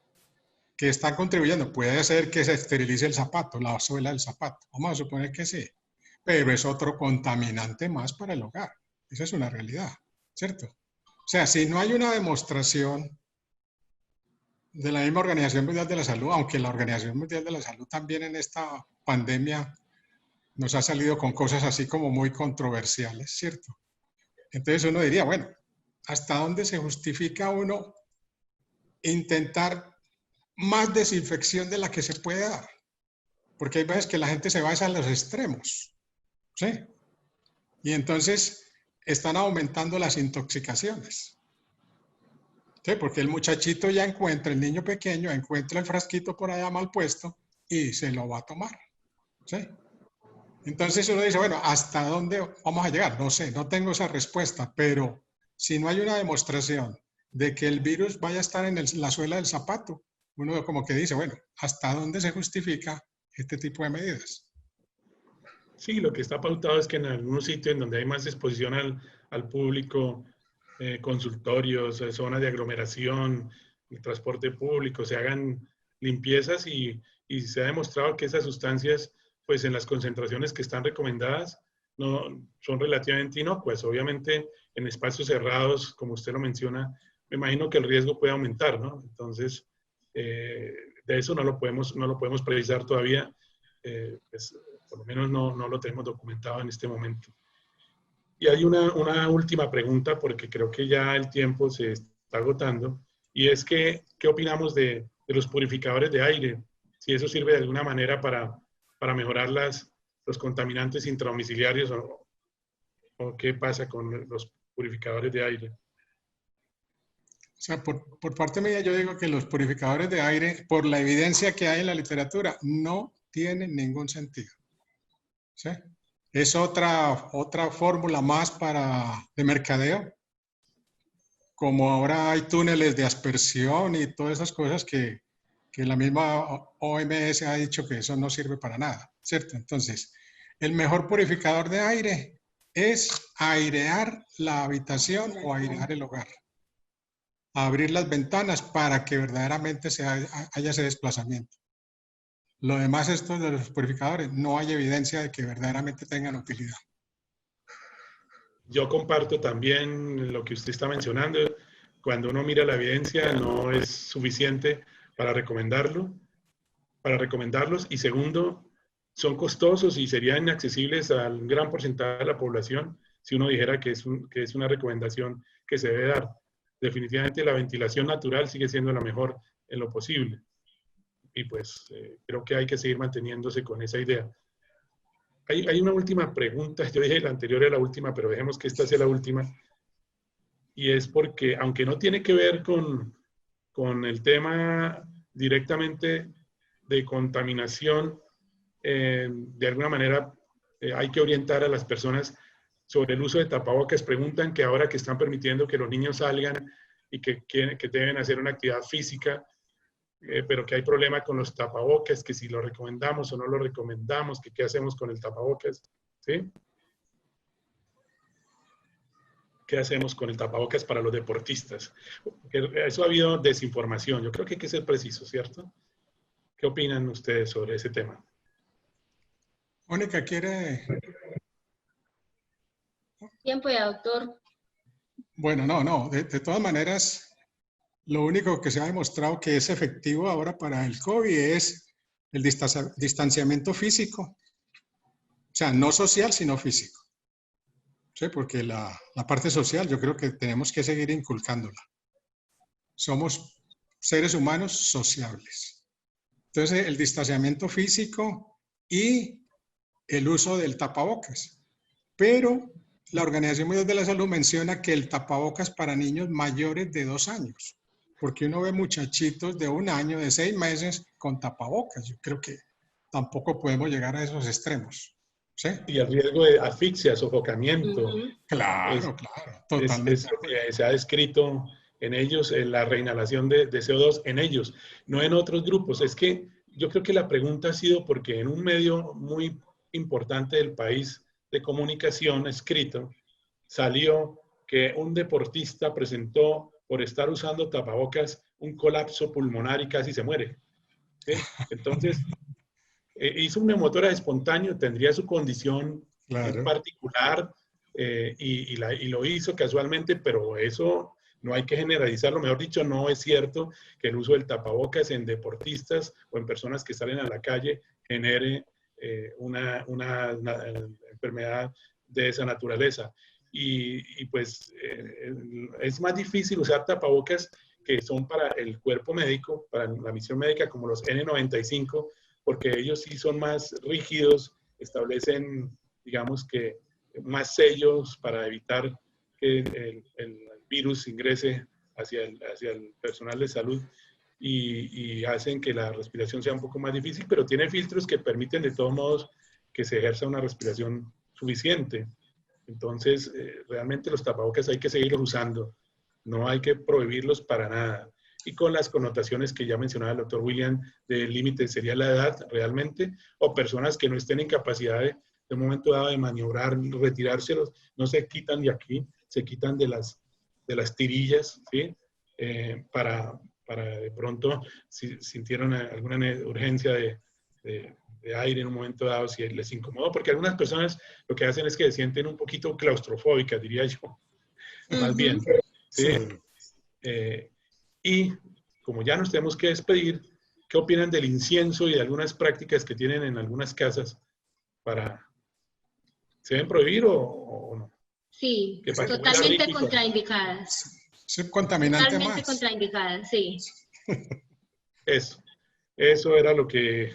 que están contribuyendo. Puede ser que se esterilice el zapato, la suela del zapato. Vamos a suponer que sí. Pero es otro contaminante más para el hogar. Esa es una realidad, ¿cierto? O sea, si no hay una demostración de la misma Organización Mundial de la Salud, aunque la Organización Mundial de la Salud también en esta pandemia nos ha salido con cosas así como muy controversiales, ¿cierto? Entonces uno diría, bueno, ¿hasta dónde se justifica uno intentar más desinfección de la que se puede dar? Porque hay veces que la gente se va a los extremos, ¿sí? Y entonces están aumentando las intoxicaciones. ¿Sí? Porque el muchachito ya encuentra, el niño pequeño encuentra el frasquito por allá mal puesto y se lo va a tomar. ¿Sí? Entonces uno dice, bueno, ¿hasta dónde vamos a llegar? No sé, no tengo esa respuesta, pero si no hay una demostración de que el virus vaya a estar en la suela del zapato, uno como que dice, bueno, ¿hasta dónde se justifica este tipo de medidas? Sí, lo que está pautado es que en algunos sitios en donde hay más exposición al público, consultorios, zonas de aglomeración, el transporte público, se hagan limpiezas y se ha demostrado que esas sustancias, pues en las concentraciones que están recomendadas, no, son relativamente inocuas. Obviamente en espacios cerrados, como usted lo menciona, me imagino que el riesgo puede aumentar, ¿no? Entonces, de eso no lo podemos precisar todavía. Pues, por lo menos no lo tenemos documentado en este momento. Y hay una última pregunta, porque creo que ya el tiempo se está agotando, y es que, ¿qué opinamos de los purificadores de aire? Si eso sirve de alguna manera para mejorar los contaminantes intradomiciliarios o qué pasa con los purificadores de aire. O sea, por parte mía yo digo que los purificadores de aire, por la evidencia que hay en la literatura, no tienen ningún sentido. ¿Sí? Es otra fórmula más de mercadeo. Como ahora hay túneles de aspersión y todas esas cosas que la misma OMS ha dicho que eso no sirve para nada, ¿cierto? Entonces, el mejor purificador de aire es airear la habitación o airear el hogar. Abrir las ventanas para que verdaderamente haya ese desplazamiento. Lo demás, estos de los purificadores, no hay evidencia de que verdaderamente tengan utilidad. Yo comparto también lo que usted está mencionando. Cuando uno mira la evidencia, no es suficiente para recomendarlos. Y segundo, son costosos y serían inaccesibles al gran porcentaje de la población si uno dijera que es una recomendación que se debe dar. Definitivamente la ventilación natural sigue siendo la mejor en lo posible. Y pues creo que hay que seguir manteniéndose con esa idea. Hay una última pregunta, yo dije la anterior era la última, pero dejemos que esta sea la última. Y es porque, aunque no tiene que ver con el tema directamente de contaminación, de alguna manera hay que orientar a las personas Sobre el uso de tapabocas, preguntan que ahora que están permitiendo que los niños salgan y que deben hacer una actividad física, pero que hay problema con los tapabocas, que si lo recomendamos o no lo recomendamos, que qué hacemos con el tapabocas, ¿sí? ¿Qué hacemos con el tapabocas para los deportistas? Porque eso ha habido desinformación. Yo creo que hay que ser preciso, ¿cierto? ¿Qué opinan ustedes sobre ese tema? Mónica, ¿quiere? Tiempo ya, doctor. Bueno, no. De todas maneras, lo único que se ha demostrado que es efectivo ahora para el COVID es el distanciamiento físico. O sea, no social, sino físico. Sí, porque la parte social yo creo que tenemos que seguir inculcándola. Somos seres humanos sociables. Entonces, el distanciamiento físico y el uso del tapabocas. Pero la Organización Mundial de la Salud menciona que el tapabocas para niños mayores de 2 años, porque uno ve muchachitos de 1 año, de 6 meses con tapabocas. Yo creo que tampoco podemos llegar a esos extremos. ¿Sí? Y el riesgo de asfixia, sofocamiento. Claro, totalmente. Es lo que se ha descrito en ellos, en la reinhalación de CO2 en ellos, no en otros grupos. Es que yo creo que la pregunta ha sido porque en un medio muy importante del país de comunicación escrito, salió que un deportista presentó por estar usando tapabocas un colapso pulmonar y casi se muere. ¿Sí? Entonces, hizo un neumotórax espontáneo, tendría su condición particular y lo hizo casualmente, pero eso no hay que generalizarlo. Mejor dicho, no es cierto que el uso del tapabocas en deportistas o en personas que salen a la calle genere una enfermedad de esa naturaleza. Y pues es más difícil usar tapabocas que son para el cuerpo médico, para la misión médica, como los N95, porque ellos sí son más rígidos, establecen, digamos que, más sellos para evitar que el virus ingrese hacia el personal de salud y hacen que la respiración sea un poco más difícil, pero tiene filtros que permiten de todos modos que se ejerza una respiración suficiente. Entonces, realmente los tapabocas hay que seguirlos usando, no hay que prohibirlos para nada. Y con las connotaciones que ya mencionaba el doctor William, del límite sería la edad realmente, o personas que no estén en capacidad de un momento dado de maniobrar, retirárselos, no se quitan de aquí, se quitan de las tirillas, ¿sí? Para de pronto, si sintieron alguna urgencia de aire en un momento dado, si les incomodó, porque algunas personas lo que hacen es que se sienten un poquito claustrofóbicas, diría yo, más bien. ¿Sí? Y como ya nos tenemos que despedir, ¿qué opinan del incienso y de algunas prácticas que tienen en algunas casas para... ¿Se deben prohibir o no? Sí, totalmente contraindicadas. Es contaminante totalmente contraindicadas, sí. Eso era lo que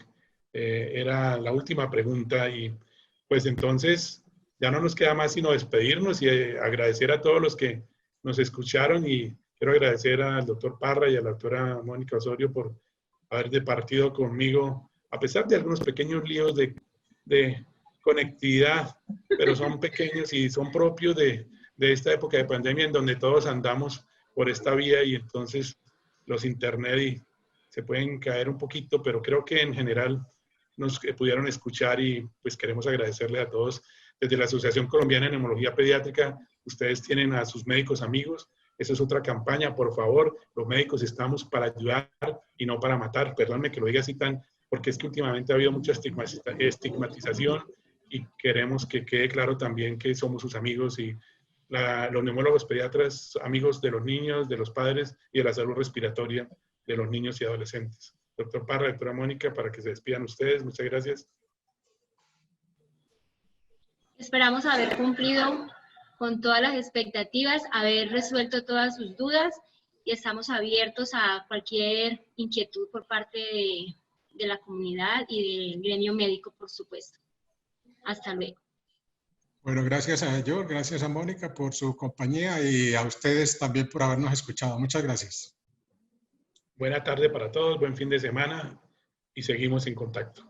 era la última pregunta y pues entonces ya no nos queda más sino despedirnos y agradecer a todos los que nos escucharon y quiero agradecer al doctor Parra y a la doctora Mónica Osorio por haber departido conmigo, a pesar de algunos pequeños líos de conectividad, pero son pequeños y son propios de esta época de pandemia en donde todos andamos por esta vía y entonces los internet se pueden caer un poquito, pero creo que en general nos pudieron escuchar y pues queremos agradecerle a todos. Desde la Asociación Colombiana de Neumología Pediátrica, ustedes tienen a sus médicos amigos. Esa es otra campaña, por favor. Los médicos estamos para ayudar y no para matar. Perdónenme que lo diga así porque es que últimamente ha habido mucha estigmatización y queremos que quede claro también que somos sus amigos y los neumólogos pediatras, amigos de los niños, de los padres y de la salud respiratoria de los niños y adolescentes. Doctor Parra, doctora Mónica, para que se despidan ustedes. Muchas gracias. Esperamos haber cumplido con todas las expectativas, haber resuelto todas sus dudas y estamos abiertos a cualquier inquietud por parte de la comunidad y del gremio médico, por supuesto. Hasta luego. Bueno, gracias a George, gracias a Mónica por su compañía y a ustedes también por habernos escuchado. Muchas gracias. Buena tarde para todos, buen fin de semana y seguimos en contacto.